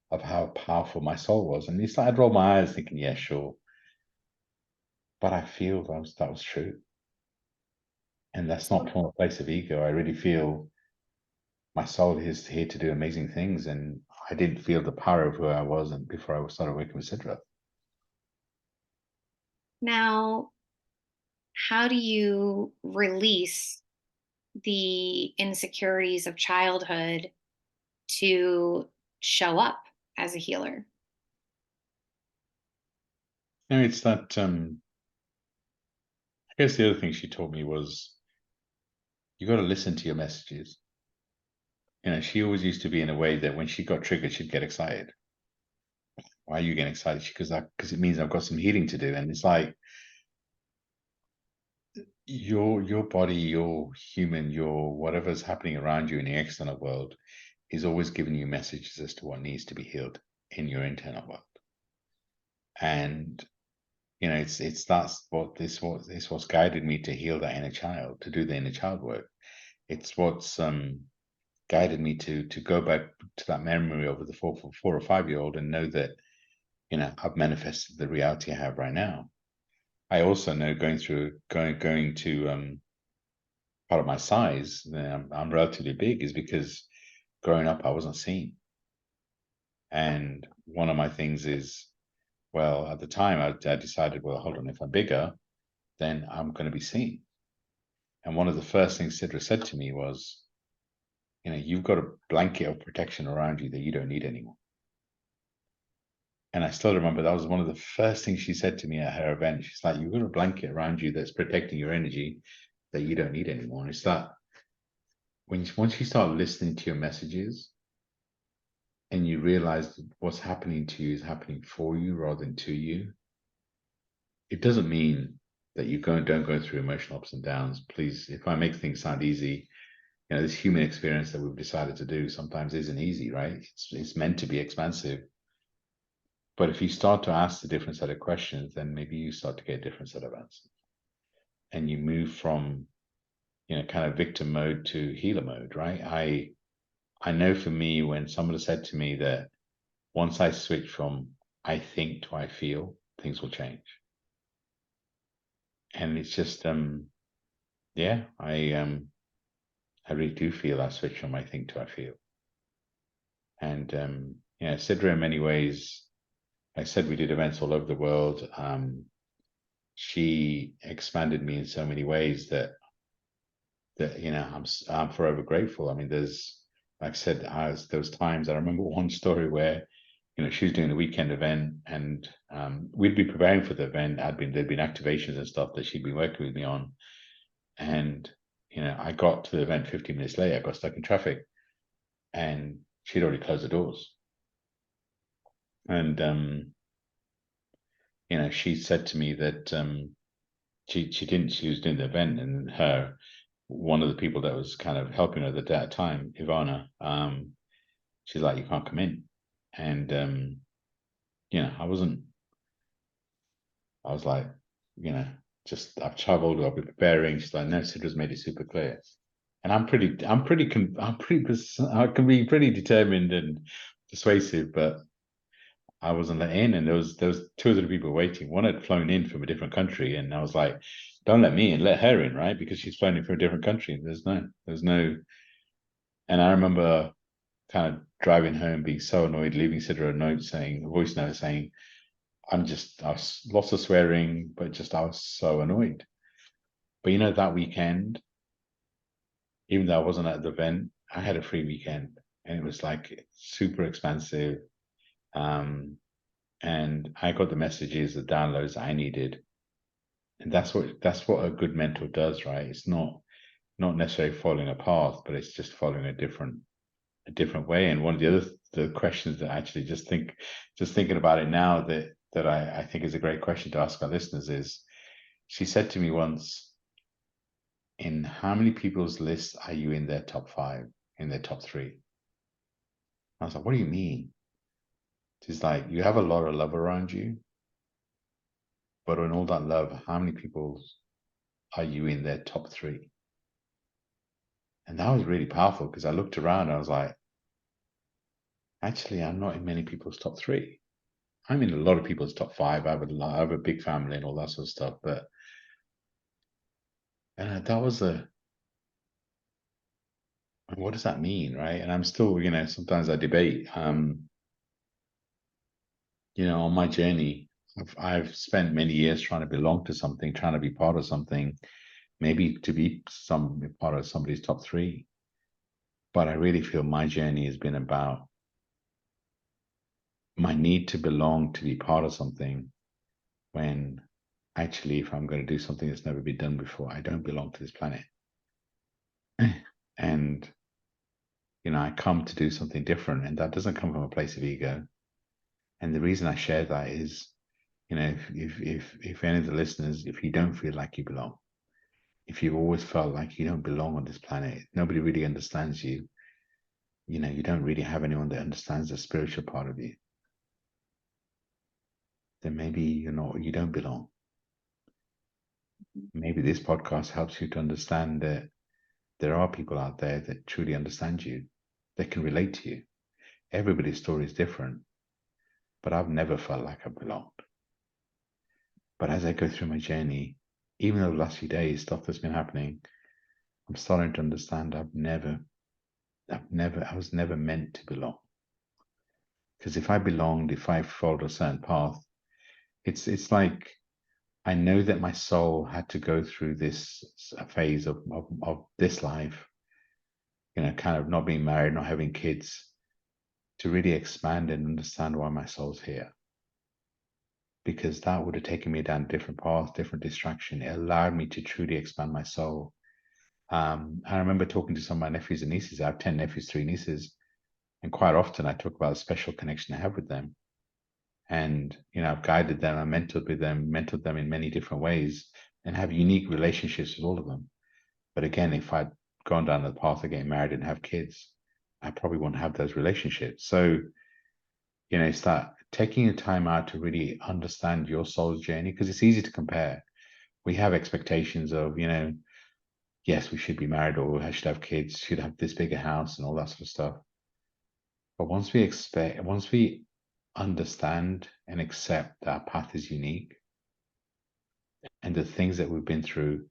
of how powerful my soul was. And it's like I'd roll my eyes thinking, yeah, sure. But I feel that was true. And that's not from a place of ego. I really feel my soul is here to do amazing things. And I didn't feel the power of who I was and before I started working with Sidra. Now, how do you release the insecurities of childhood to show up as a healer? It's that Here's the other thing she taught me was you got to listen to your messages. She always used to be in a way that when she got triggered, she'd get excited. Why are you getting excited? Because it means I've got some healing to do. And it's like your body, your human, your whatever's happening around you in the external world is always giving you messages as to what needs to be healed in your internal world. And it's what's guided me to heal that inner child, to do the inner child work. It's what's guided me to go back to that memory of the 4 or 5 year old and know that I've manifested the reality I have right now. I also know going to part of my size, I'm relatively big, is because growing up I wasn't seen. And one of my things is, well, at the time I decided, well, hold on, if I'm bigger, then I'm going to be seen. And one of the first things Sidra said to me was, you've got a blanket of protection around you that you don't need anymore. And I still remember that was one of the first things she said to me at her event. She's like, you've got a blanket around you that's protecting your energy that you don't need anymore. And it's that once you start listening to your messages and you realize that what's happening to you is happening for you rather than to you, it doesn't mean that you don't go through emotional ups and downs. Please, if I make things sound easy, this human experience that we've decided to do sometimes isn't easy, right? It's meant to be expansive. But if you start to ask the different set of questions, then maybe you start to get a different set of answers. And you move from, kind of victim mode to healer mode, right? I know for me, when somebody said to me that once I switch from I think to I feel, things will change. And it's just yeah, I really do feel I switch from I think to I feel. And Sidra in many ways, like I said, we did events all over the world. She expanded me in so many ways that I'm forever grateful. I mean, like I said, there was times I remember one story where she was doing a weekend event, and we'd be preparing for the event. There'd been activations and stuff that she'd been working with me on, and I got to the event 15 minutes late. I got stuck in traffic, and she'd already closed the doors. And she said to me that she was doing the event, and one of the people that was kind of helping her at that time, Ivana, she's like, you can't come in. And I was like, just I've traveled, I'll be preparing. She's like, no, Sidra's made it super clear. And I can be pretty determined and persuasive, but I wasn't let in, and there was two other people waiting. One had flown in from a different country, and I was like, "Don't let me in, let her in, right?" Because she's flown in from a different country. There's no. And I remember kind of driving home, being so annoyed, leaving Sidra a voice note saying, I was lots of swearing, but just I was so annoyed. But that weekend, even though I wasn't at the event, I had a free weekend, and it was like super expansive. And I got the messages, the downloads I needed, and that's what a good mentor does, right? It's not necessarily following a path, but it's just following a different way. And one of the questions that actually just thinking about it now that I think is a great question to ask our listeners is, she said to me once, in how many people's lists are you in their top 5, in their top 3? I was like, what do you mean? She's like, you have a lot of love around you, but in all that love, how many people are you in their top 3? And that was really powerful, because I looked around and I was like, actually, I'm not in many people's top 3. I'm in a lot of people's top 5. I have a big family and all that sort of stuff. But that was what does that mean, right? And I'm still, sometimes I debate. On my journey, I've spent many years trying to belong to something, trying to be part of something, maybe to be some part of somebody's top 3. But I really feel my journey has been about my need to belong, to be part of something, when actually, if I'm going to do something that's never been done before, I don't belong to this planet. And, I come to do something different, and that doesn't come from a place of ego. And the reason I share that is, if any of the listeners, if you don't feel like you belong, if you've always felt like you don't belong on this planet, nobody really understands you, you don't really have anyone that understands the spiritual part of you, then maybe you don't belong. Maybe this podcast helps you to understand that there are people out there that truly understand you, that can relate to you. Everybody's story is different, but I've never felt like I belonged. But as I go through my journey, even over the last few days, stuff that's been happening, I'm starting to understand I was never meant to belong. Because if I belonged, if I followed a certain path, it's like I know that my soul had to go through this phase of this life, kind of not being married, not having kids, to really expand and understand why my soul's here. Because that would have taken me down a different path, different distraction. It allowed me to truly expand my soul. I remember talking to some of my nephews and nieces. I have 10 nephews, 3 nieces. And quite often I talk about the special connection I have with them. And, I've guided them, I mentored them in many different ways, and have unique relationships with all of them. But again, if I'd gone down the path of getting married and have kids, I probably wouldn't have those relationships. So, it's that taking the time out to really understand your soul's journey, because it's easy to compare. We have expectations of, yes, we should be married, or we should have kids, should have this bigger house and all that sort of stuff. But once we understand and accept that our path is unique, and the things that we've been through,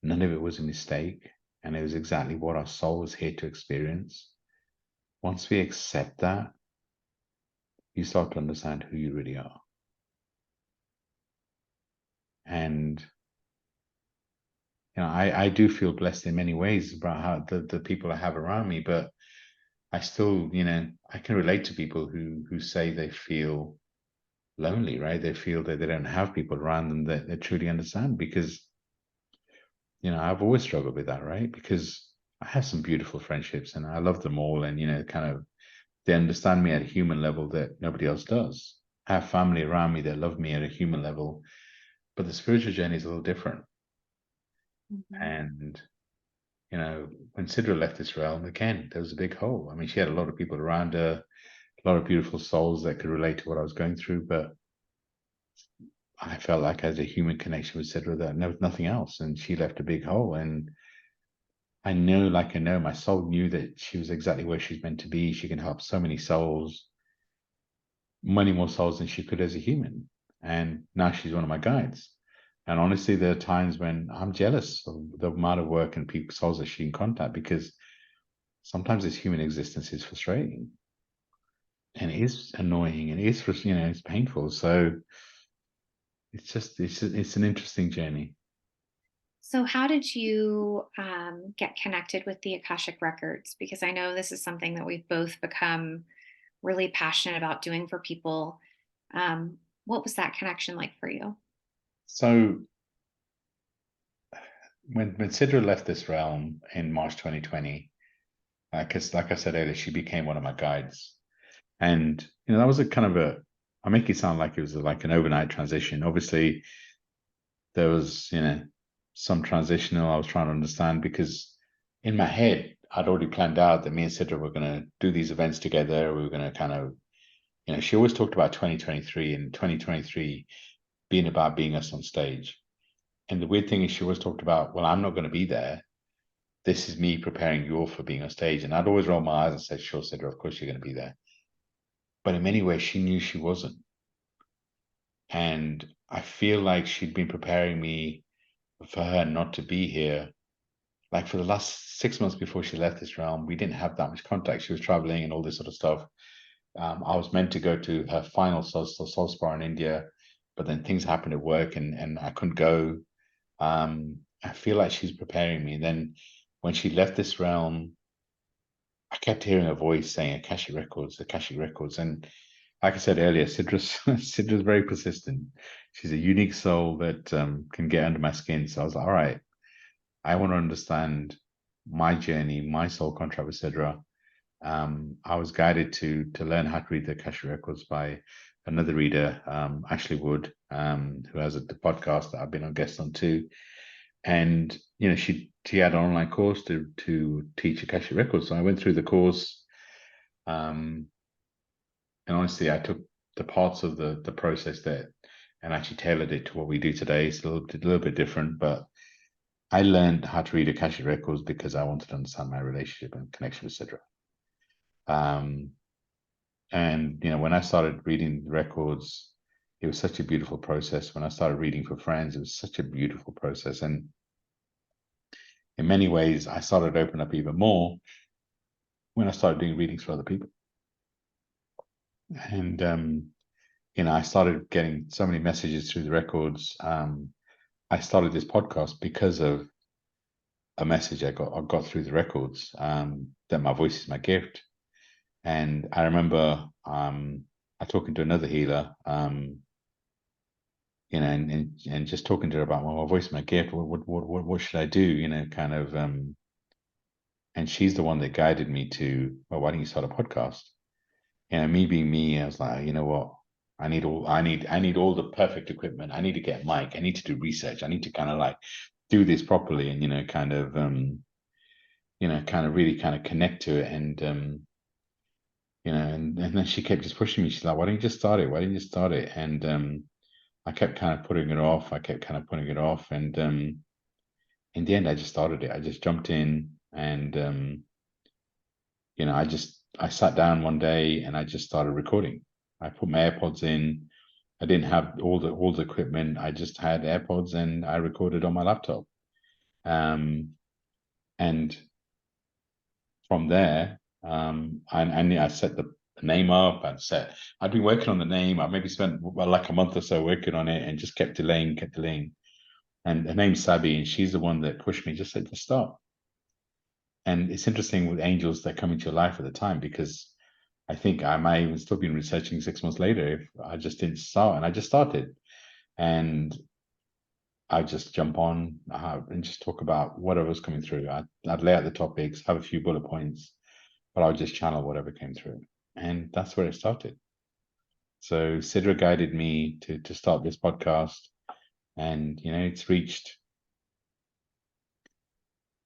none of it was a mistake, and it was exactly what our soul was here to experience. Once we accept that, you start to understand who you really are. And I do feel blessed in many ways about how the people I have around me, but I still, I can relate to people who say they feel lonely, right? They feel that they don't have people around them that truly understand, because, I've always struggled with that, right? Because I have some beautiful friendships and I love them all. And, kind of, they understand me at a human level that nobody else does. I have family around me that love me at a human level, but the spiritual journey is a little different. Mm-hmm. And, when Sidra left this realm, again, there was a big hole. I mean, she had a lot of people around her, a lot of beautiful souls that could relate to what I was going through, but I felt like I had a human connection with Sidra that there was nothing else. And she left a big hole. And I know, my soul knew that she was exactly where she's meant to be. She can help so many souls, many more souls than she could as a human. And now she's one of my guides. And honestly, there are times when I'm jealous of the amount of work and people, souls that she can contact, because sometimes this human existence is frustrating and it is annoying and it is, it's painful. So it's an interesting journey. So, how did you get connected with the Akashic Records? Because I know this is something that we've both become really passionate about doing for people. What was that connection like for you? So when Sidra left this realm in March 2020, like I said earlier, she became one of my guides. And that was a kind of I make it sound like it was like an overnight transition. Obviously, there was some transitional I was trying to understand, because in my head I'd already planned out that me and Sidra were going to do these events together. We were going to kind of, she always talked about 2023 and 2023 being about being us on stage. And the weird thing is, she always talked about, well, I'm not going to be there. This is me preparing you all for being on stage. And I'd always roll my eyes and say, sure, Sidra, of course you're going to be there. But in many ways, she knew she wasn't. And I feel like she'd been preparing me for her not to be here. Like for the last 6 months before she left this realm, we didn't have that much contact. She was traveling and all this sort of stuff. I was meant to go to her final soul spa in India, but then things happened at work and I couldn't go. I feel like she's preparing me. And then when she left this realm, I kept hearing a voice saying Akashic Records, Akashic Records. And like I said earlier, Sidra's Sidra's very persistent. she's a unique soul that can get under my skin. So I was like, all right, I want to understand my journey, my soul contract with Sidra. I was guided to learn how to read the Akashic Records by another reader, Ashley Wood, who has the podcast that I've been on guest on too. And she had an online course to teach Akashic Records. So I went through the course, and honestly, I took the parts of the process that and actually tailored it to what we do today. It's a little bit different, but I learned how to read Akashic Records because I wanted to understand my relationship and connection with Sidra. Um, and when I started reading the records, it was such a beautiful process. When I started reading for friends, it was such a beautiful process. And in many ways, I started to open up even more when I started doing readings for other people. And I started getting so many messages through the records. I started this podcast because of a message I got through the records, that my voice is my gift. And I remember I talking to another healer, and just talking to her about, well, my voice is my gift. What should I do? Kind of. And she's the one that guided me to, well, why don't you start a podcast? Me being me, I was like, you know what? I need all the perfect equipment. I need to get a mic. I need to do research. I need to kind of like do this properly and kind of really kind of connect to it. And then she kept just pushing me. She's like, why don't you just start it? Why don't you just start it? And I kept kind of putting it off. I kept kind of putting it off. And in the end, I just started it. I just jumped in and I sat down one day and I just started recording. I put my AirPods in. I didn't have all the equipment. I just had AirPods and I recorded on my laptop. And from there, I set the name up and set. I'd been working on the name. I maybe spent like a month or so working on it and just kept delaying, kept delaying. And her name's Sabi, and she's the one that pushed me. Just said to start. And it's interesting with angels that come into your life at the time, because I think I might even still been researching 6 months later if I just didn't start. And I just started, and I just jump on and just talk about whatever was coming through. I'd lay out the topics, have a few bullet points, but I would just channel whatever came through. And that's where it started. So Sidra guided me to start this podcast, and it's reached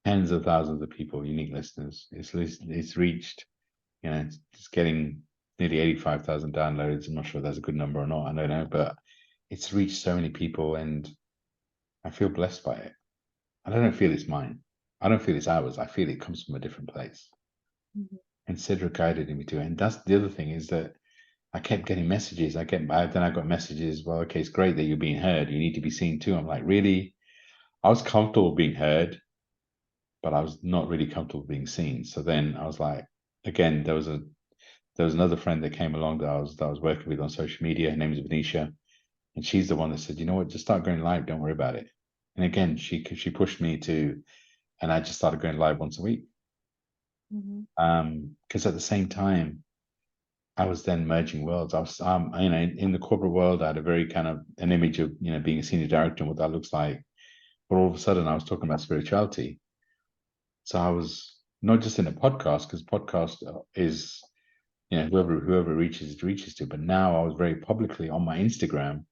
tens of thousands of people, unique listeners. It's reached, it's getting nearly 85,000 downloads. I'm not sure if that's a good number or not. I don't know, but it's reached so many people, and I feel blessed by it. I don't feel it's mine. I don't feel it's ours. I feel it comes from a different place. Mm-hmm. And Sidra guided me to it. And that's the other thing, is that I kept getting messages. Then I got messages. Well, okay, it's great that you're being heard. You need to be seen too. I'm like, really? I was comfortable being heard, but I was not really comfortable being seen. So then I was like, again, there was another friend that came along that I was working with on social media. Her name is Venetia, and she's the one that said, you know what, just start going live. Don't worry about it. And again, she pushed me to, and I just started going live once a week. Because at the same time, I was then merging worlds. I was, in the corporate world, I had a very kind of an image of, being a senior director and what that looks like. But all of a sudden, I was talking about spirituality. So I was not just in a podcast, because podcast is, whoever reaches to. But now I was very publicly on my Instagram,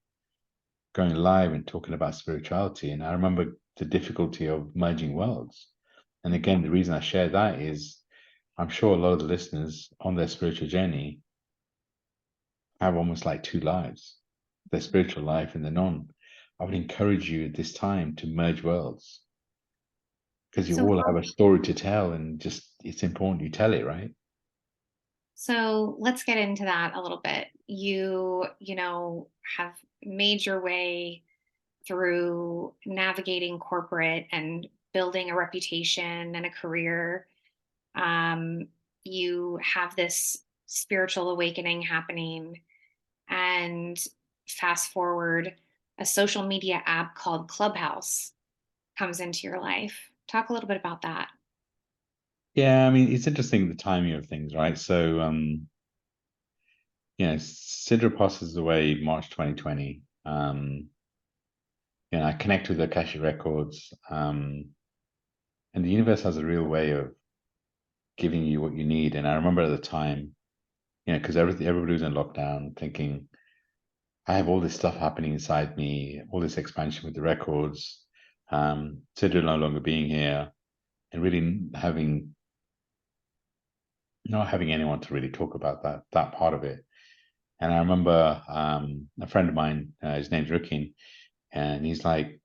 going live and talking about spirituality. And I remember the difficulty of merging worlds. And again, the reason I share that is I'm sure a lot of the listeners on their spiritual journey have almost like two lives, their spiritual life and their non. I would encourage you at this time to merge worlds, because you all have a story to tell, and just it's important you tell it, right? So let's get into that a little bit. Have made your way through navigating corporate and building a reputation and a career. Um, you have this spiritual awakening happening, and fast forward, a social media app called Clubhouse comes into your life. Talk a little bit about that. Yeah, I mean, it's interesting the timing of things, right? So Sidra passes away March 2020. I connect with the Akashic records, and the universe has a real way of giving you what you need. And I remember at the time, because everybody was in lockdown, thinking I have all this stuff happening inside me, all this expansion with the records, Sidra no longer being here, and really having not having anyone to really talk about that part of it. And I remember a friend of mine, his name's Rukin, and he's like,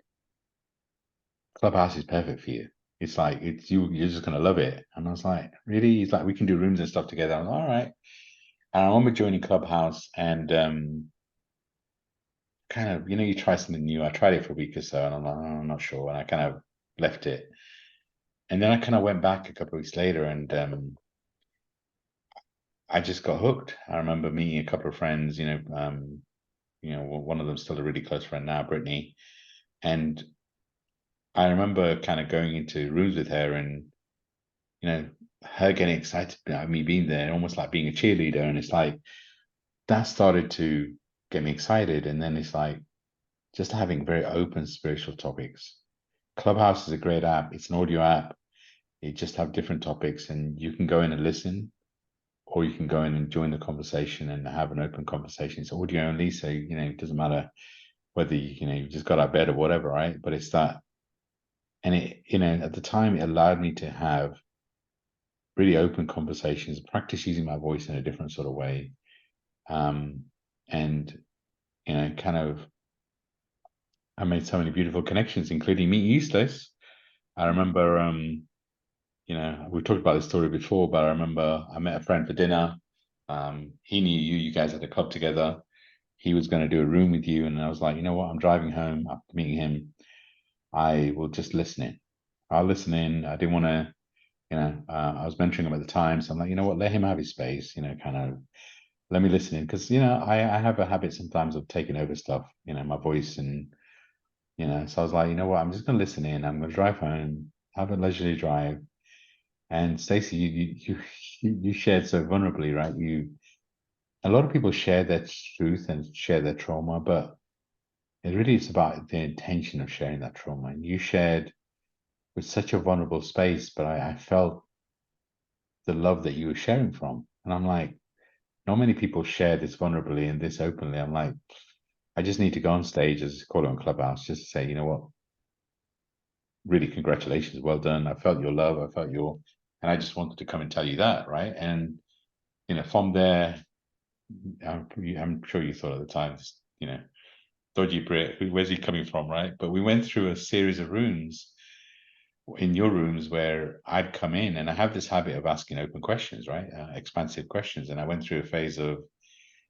Clubhouse is perfect for you. It's like you're just gonna love it. And I was like, really? He's like, we can do rooms and stuff together. I was like, all right. And I remember joining Clubhouse and kind of, you try something new. I tried it for a week or so and I'm like, oh, I'm not sure. And I kind of left it. And then I kind of went back a couple of weeks later and I just got hooked. I remember meeting a couple of friends, one of them's still a really close friend now, Brittany. And I remember kind of going into rooms with her and, her getting excited about me being there, almost like being a cheerleader. And it's like, that started to get me excited. And then it's like just having very open spiritual topics. Clubhouse is a great app. It's an audio app. You just have different topics and you can go in and listen, or you can go in and join the conversation and have an open conversation. It's audio only. So, it doesn't matter whether you just got out of bed or whatever, right? But it's that. And at the time, it allowed me to have really open conversations, practice using my voice in a different sort of way. And, kind of, I made so many beautiful connections, including meeting Useless. I remember, we talked about this story before, but I remember I met a friend for dinner. He knew you guys had a club together. He was going to do a room with you. And I was like, you know what? I'm driving home after meeting him. I will just listen in. I'll listen in. I didn't want to, I was mentoring him at the time. So I'm like, you know what? Let him have his space, kind of let me listen in. Because, I have a habit sometimes of taking over stuff, my voice and, so I was like, you know what? I'm just going to listen in. I'm going to drive home, have a leisurely drive. And Stacey, you shared so vulnerably, right? A lot of people share their truth and share their trauma, but it really is about the intention of sharing that trauma. And you shared with such a vulnerable space, but I felt the love that you were sharing from. And I'm like, not many people share this vulnerably and this openly. I'm like, I just need to go on stage, as call it on Clubhouse, just to say, you know what, really congratulations, well done. I felt your love, and I just wanted to come and tell you that, right? And from there, I'm sure you thought at the time, dodgy Brit, where's he coming from, right? But we went through a series of rooms in your rooms where I'd come in and I have this habit of asking open questions, right? Expansive questions. And I went through a phase of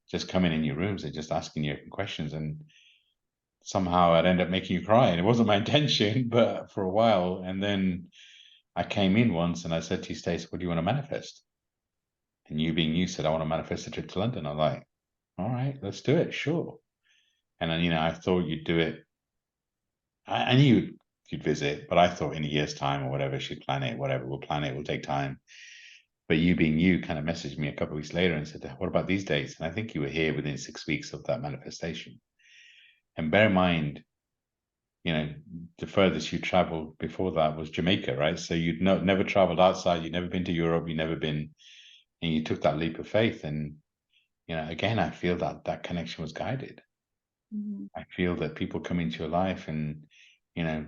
just coming in your rooms and just asking you open questions. And somehow I'd end up making you cry. And it wasn't my intention, but for a while. And then I came in once and I said to you, Stacey, what do you want to manifest? And you being you said, I want to manifest a trip to London. I'm like, all right, let's do it. Sure. And then, I thought you'd do it. I knew you'd visit, but I thought in a year's time or whatever, she'd plan it, whatever, we'll plan it, we'll take time. But you being you kind of messaged me a couple of weeks later and said, what about these dates? And I think you were here within 6 weeks of that manifestation. And bear in mind, the furthest you traveled before that was Jamaica, right? So you'd never traveled outside, you'd never been to Europe, you'd never been, and you took that leap of faith. And, again, I feel that connection was guided. Mm-hmm. I feel that people come into your life and,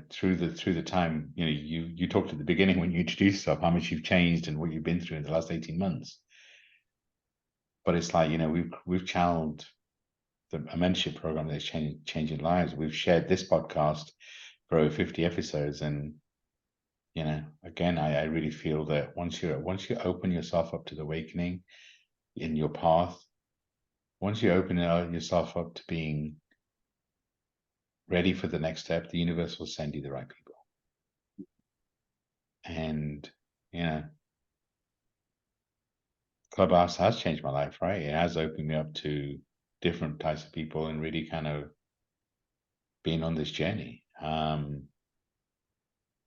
through the time, you talked at the beginning when you introduced yourself, how much you've changed and what you've been through in the last 18 months. But it's like, we've channeled a mentorship program that's changing lives. We've shared this podcast for over 50 episodes. And, again, I really feel that once you open yourself up to the awakening in your path, once you open yourself up to being ready for the next step, the universe will send you the right people. And, Clubhouse has changed my life, right? It has opened me up to different types of people and really kind of being on this journey. And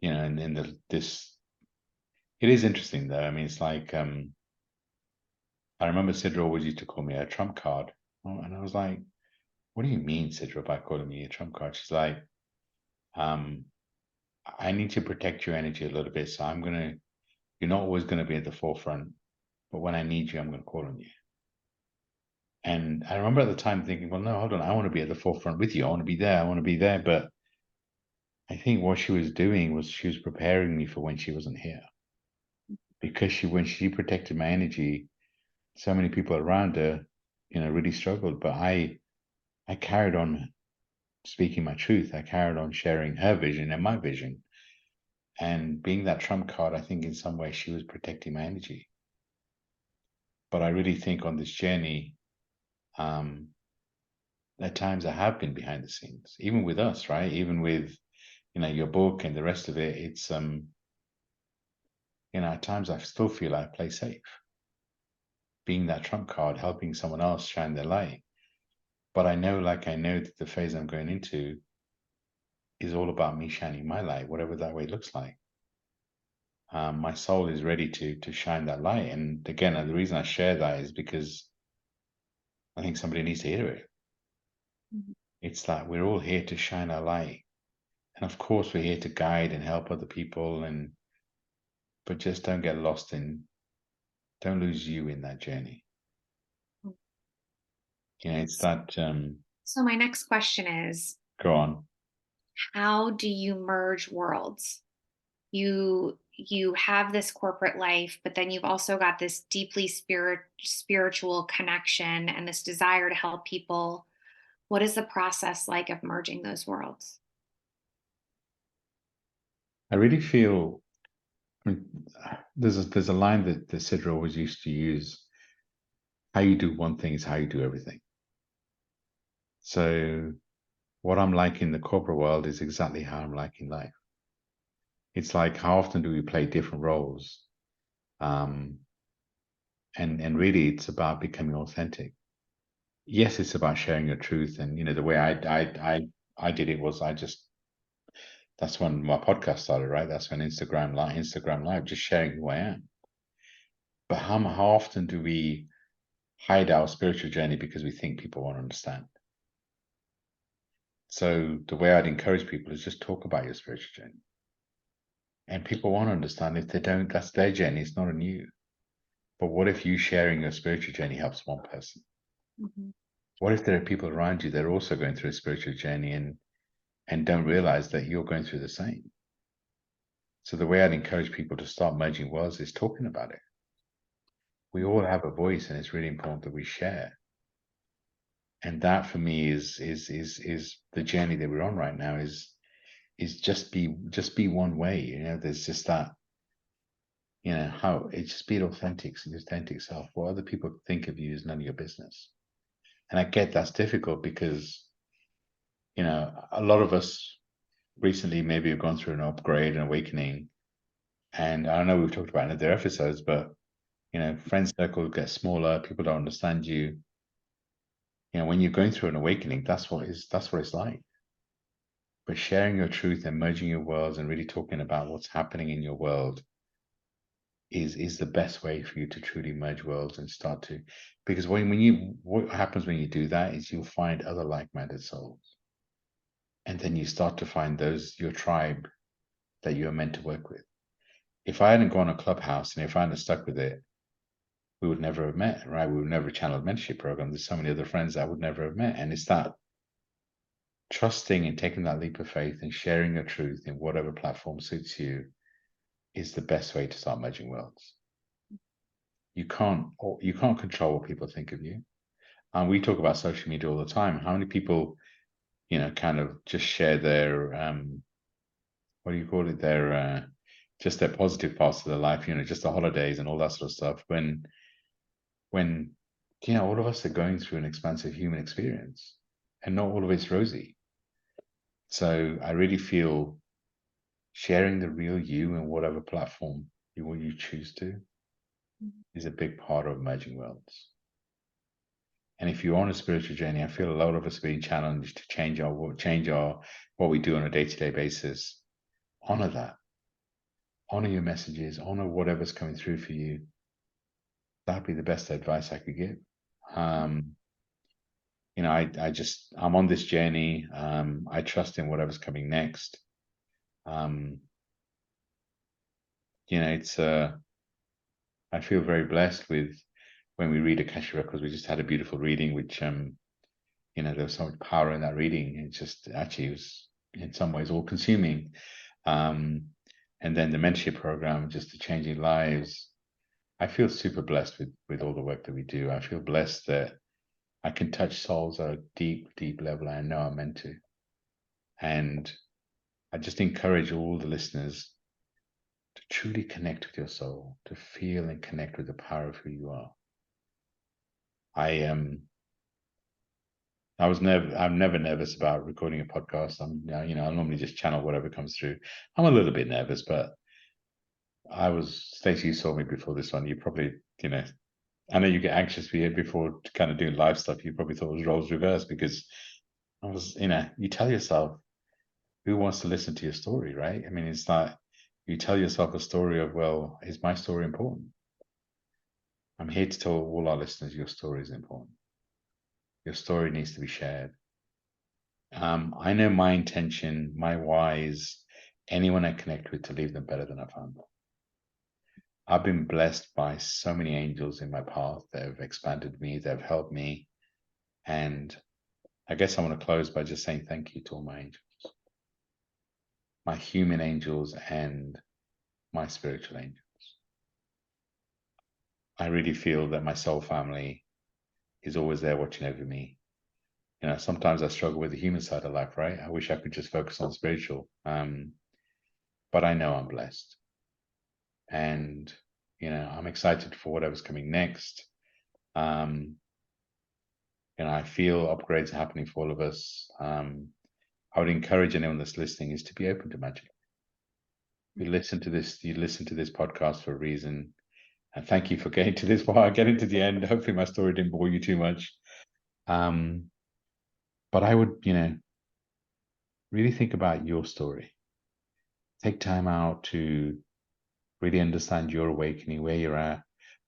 in this, it is interesting though. I mean, it's like, I remember Sidra always used to call me a trump card. Oh, and I was like, what do you mean, Sidra, by calling me a trump card? She's like, um, I need to protect your energy a little bit. So you're not always going to be at the forefront, but when I need you, I'm going to call on you. And I remember at the time thinking, well, no, hold on. I want to be at the forefront with you. I want to be there. I want to be there. But I think what she was doing was she was preparing me for when she wasn't here. Because when she protected my energy, so many people around her, really struggled. But I carried on speaking my truth. I carried on sharing her vision and my vision. And being that trump card, I think in some way she was protecting my energy. But I really think on this journey, um, at times I have been behind the scenes, even with us, right? Even with, your book and the rest of it. It's, at times I still feel I play safe, being that trump card, helping someone else shine their light. But I know that the phase I'm going into is all about me shining my light, whatever that way looks like. My soul is ready to shine that light. And again, the reason I share that is because I think somebody needs to hear it. Mhm. It's that we're all here to shine our light. And of course, we're here to guide and help other people. But just don't get lost don't lose you in that journey. It's that, So my next question is, go on. how do you merge worlds? You have this corporate life, but then you've also got this deeply spiritual connection and this desire to help people. What is the process like of merging those worlds? I really feel there's a line that the Sidra always used to use. How you do one thing is how you do everything. So what I'm like in the corporate world is exactly how I'm like in life. It's like how often do we play different roles? Um, and really it's about becoming authentic. Yes, it's about sharing your truth. And the way I did it was that's when my podcast started, right? That's when Instagram Live, just sharing who I am. But how often do we hide our spiritual journey because we think people won't understand? So the way I'd encourage people is just talk about your spiritual journey. And people won't understand. If they don't, that's their journey. It's not on you. But what if you sharing your spiritual journey helps one person? Mhm. What if there are people around you that are also going through a spiritual journey and don't realize that you're going through the same? So the way I'd encourage people to start merging worlds is talking about it. We all have a voice, and it's really important that we share. And that for me is the journey that we're on right now. Is just be one way. There's just that. How it's just be authentic, your authentic self. What other people think of you is none of your business. And I get that's difficult because a lot of us recently maybe have gone through an upgrade and awakening. And I know we've talked about it in other episodes, but friend circle gets smaller, people don't understand you. When you're going through an awakening, that's what it's like. But sharing your truth and merging your worlds and really talking about what's happening in your world is the best way for you to truly merge worlds and start to, because what happens when you do that is you'll find other like-minded souls, and then you start to find your tribe that you're meant to work with. If I hadn't gone to Clubhouse and if I hadn't stuck with it, we would never have met, right? We would never channeled mentorship program. There's so many other friends that I would never have met. And it's that trusting and taking that leap of faith and sharing your truth in whatever platform suits you is the best way to start merging worlds. You can't control what people think of you. And we talk about social media all the time. How many people, kind of just share their what do you call it? Their just their positive parts of their life, just the holidays and all that sort of stuff. When all of us are going through an expansive human experience, and not all of it's rosy. So I really feel sharing the real you in whatever platform you choose to is a big part of merging worlds. And if you're on a spiritual journey, I feel a lot of us are being challenged to change our what we do on a day-to-day basis. Honor that. Honor your messages. Honor whatever's coming through for you. That'd be the best advice I could give. Um, I'm on this journey. I trust in whatever's coming next. Um, it's I feel very blessed with when we read Akasha Records. We just had a beautiful reading, which there was so much power in that reading. It just actually was in some ways all consuming. And then the mentorship program, just the changing lives. I feel super blessed with all the work that we do. I feel blessed that I can touch souls at a deep, deep level. I know I'm meant to. And I just encourage all the listeners to truly connect with your soul, to feel and connect with the power of who you are. I'm never nervous about recording a podcast. I normally just channel whatever comes through. I'm a little bit nervous, but Stacey, you saw me before this one. You probably, I know you get anxious before kind of doing live stuff. You probably thought it was roles reversed because you tell yourself, who wants to listen to your story, right? I mean, it's like you tell yourself a story of, well, is my story important? I'm here to tell all our listeners your story is important. Your story needs to be shared. I know my intention, my why is anyone I connect with to leave them better than I found them. I've been blessed by so many angels in my path that have expanded me, that have helped me. And I guess I want to close by just saying thank you to all my angels, my human angels and my spiritual angels. I really feel that my soul family is always there watching over me. Sometimes I struggle with the human side of life, right? I wish I could just focus on spiritual. But I know I'm blessed. And, I'm excited for whatever's coming next. I feel upgrades are happening for all of us. I would encourage anyone that's listening is to be open to magic. You listen to this podcast for a reason. And thank you for getting to this part, getting to the end. Hopefully my story didn't bore you too much. But I would, really think about your story. Take time out to really understand your awakening, where you're at.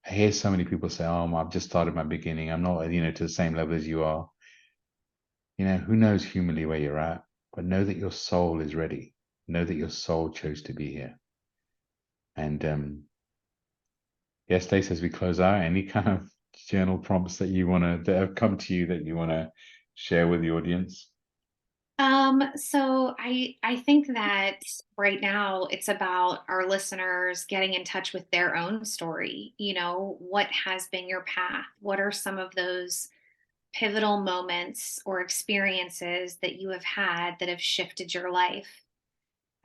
I hear so many people say, "Oh, I've just started my beginning. I'm not, to the same level as you are." Who knows humanly where you're at, but know that your soul is ready. Know that your soul chose to be here. And yes, Stacey, as we close out, any kind of journal prompts that have come to you that you want to share with the audience? So I think that right now it's about our listeners getting in touch with their own story. What has been your path? What are some of those pivotal moments or experiences that you have had that have shifted your life?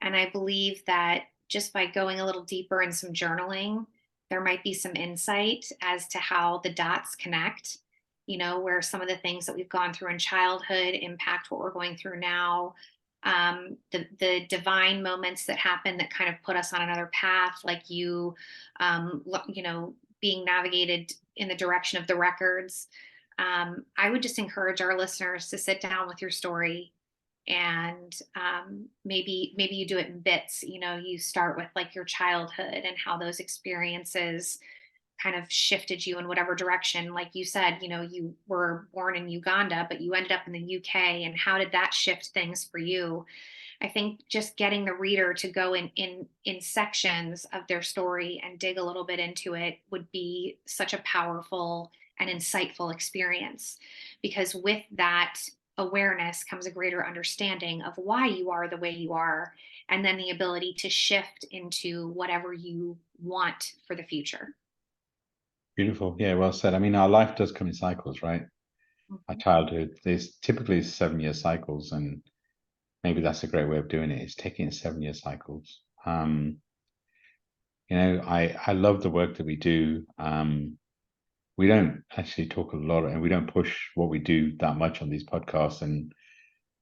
And I believe that just by going a little deeper in some journaling, there might be some insight as to how the dots connect, where some of the things that we've gone through in childhood impact what we're going through now. The divine moments that happen that kind of put us on another path, like being navigated in the direction of the records. I would just encourage our listeners to sit down with your story, and maybe you do it in bits. You start with like your childhood and how those experiences kind of shifted you in whatever direction. Like you said, you were born in Uganda but you ended up in the UK, and how did that shift things for you? I think just getting the reader to go in sections of their story and dig a little bit into it would be such a powerful and insightful experience, because with that awareness comes a greater understanding of why you are the way you are, and then the ability to shift into whatever you want for the future. Beautiful. Yeah, well said. I mean, our life does come in cycles, right? Our Mhm. childhood, there's typically 7-year cycles, and maybe that's a great way of doing it, is taking 7-year cycles. I love the work that we do. We don't actually talk a lot and we don't push what we do that much on these podcasts. And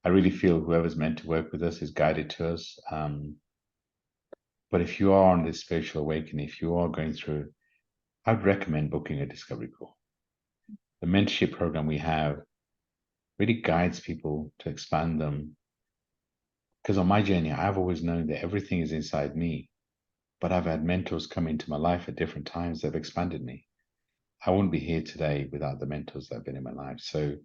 I really feel whoever's meant to work with us is guided to us. But if you are on this spiritual awakening, if you are going through, I'd recommend booking a discovery call. The mentorship program we have really guides people to expand them. Because on my journey, I've always known that everything is inside me, but I've had mentors come into my life at different times that have expanded me. I wouldn't be here today without the mentors that have been in my life. So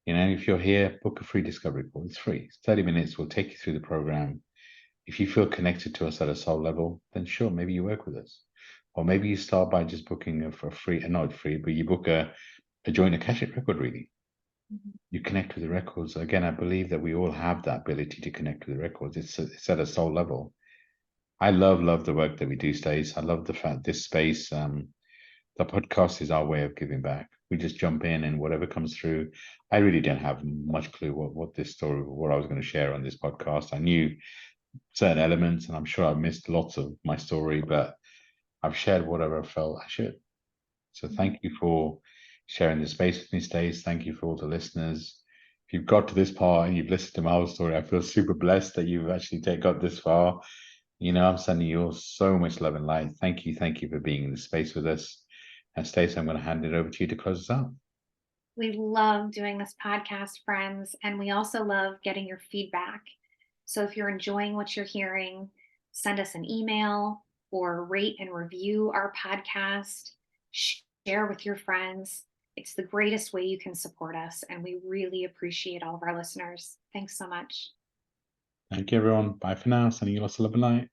If you're here, book a free discovery call. It's free. It's 30 minutes. We'll take you through the program. If you feel connected to us at a soul level, then sure, maybe you work with us. Or maybe you start by just booking for free, and not free, but you book a joint Akashic record reading. You connect with the records. Again, I believe that we all have that ability to connect with the records. It's at a soul level. I love the work that we do, Stace. I love the fact this space, the podcast is our way of giving back. We just jump in and whatever comes through. I really didn't have much clue what this story, what I was going to share on this podcast. I knew certain elements, and I'm sure I missed lots of my story, but I've shared whatever I felt I should. So thank you for sharing the space with me, Stace. Thank you for all the listeners. If you've got to this part and you've listened to my whole story, I feel super blessed that you've actually got this far. I'm sending you all so much love and light. Thank you for being in the space with us. And Stacey, I'm going to hand it over to you to close us out. We love doing this podcast, friends, and we also love getting your feedback. So if you're enjoying what you're hearing, send us an email or rate and review our podcast. Share with your friends. It's the greatest way you can support us, and we really appreciate all of our listeners. Thanks so much. Thank you, everyone. Bye for now. Sending you lots of love and light.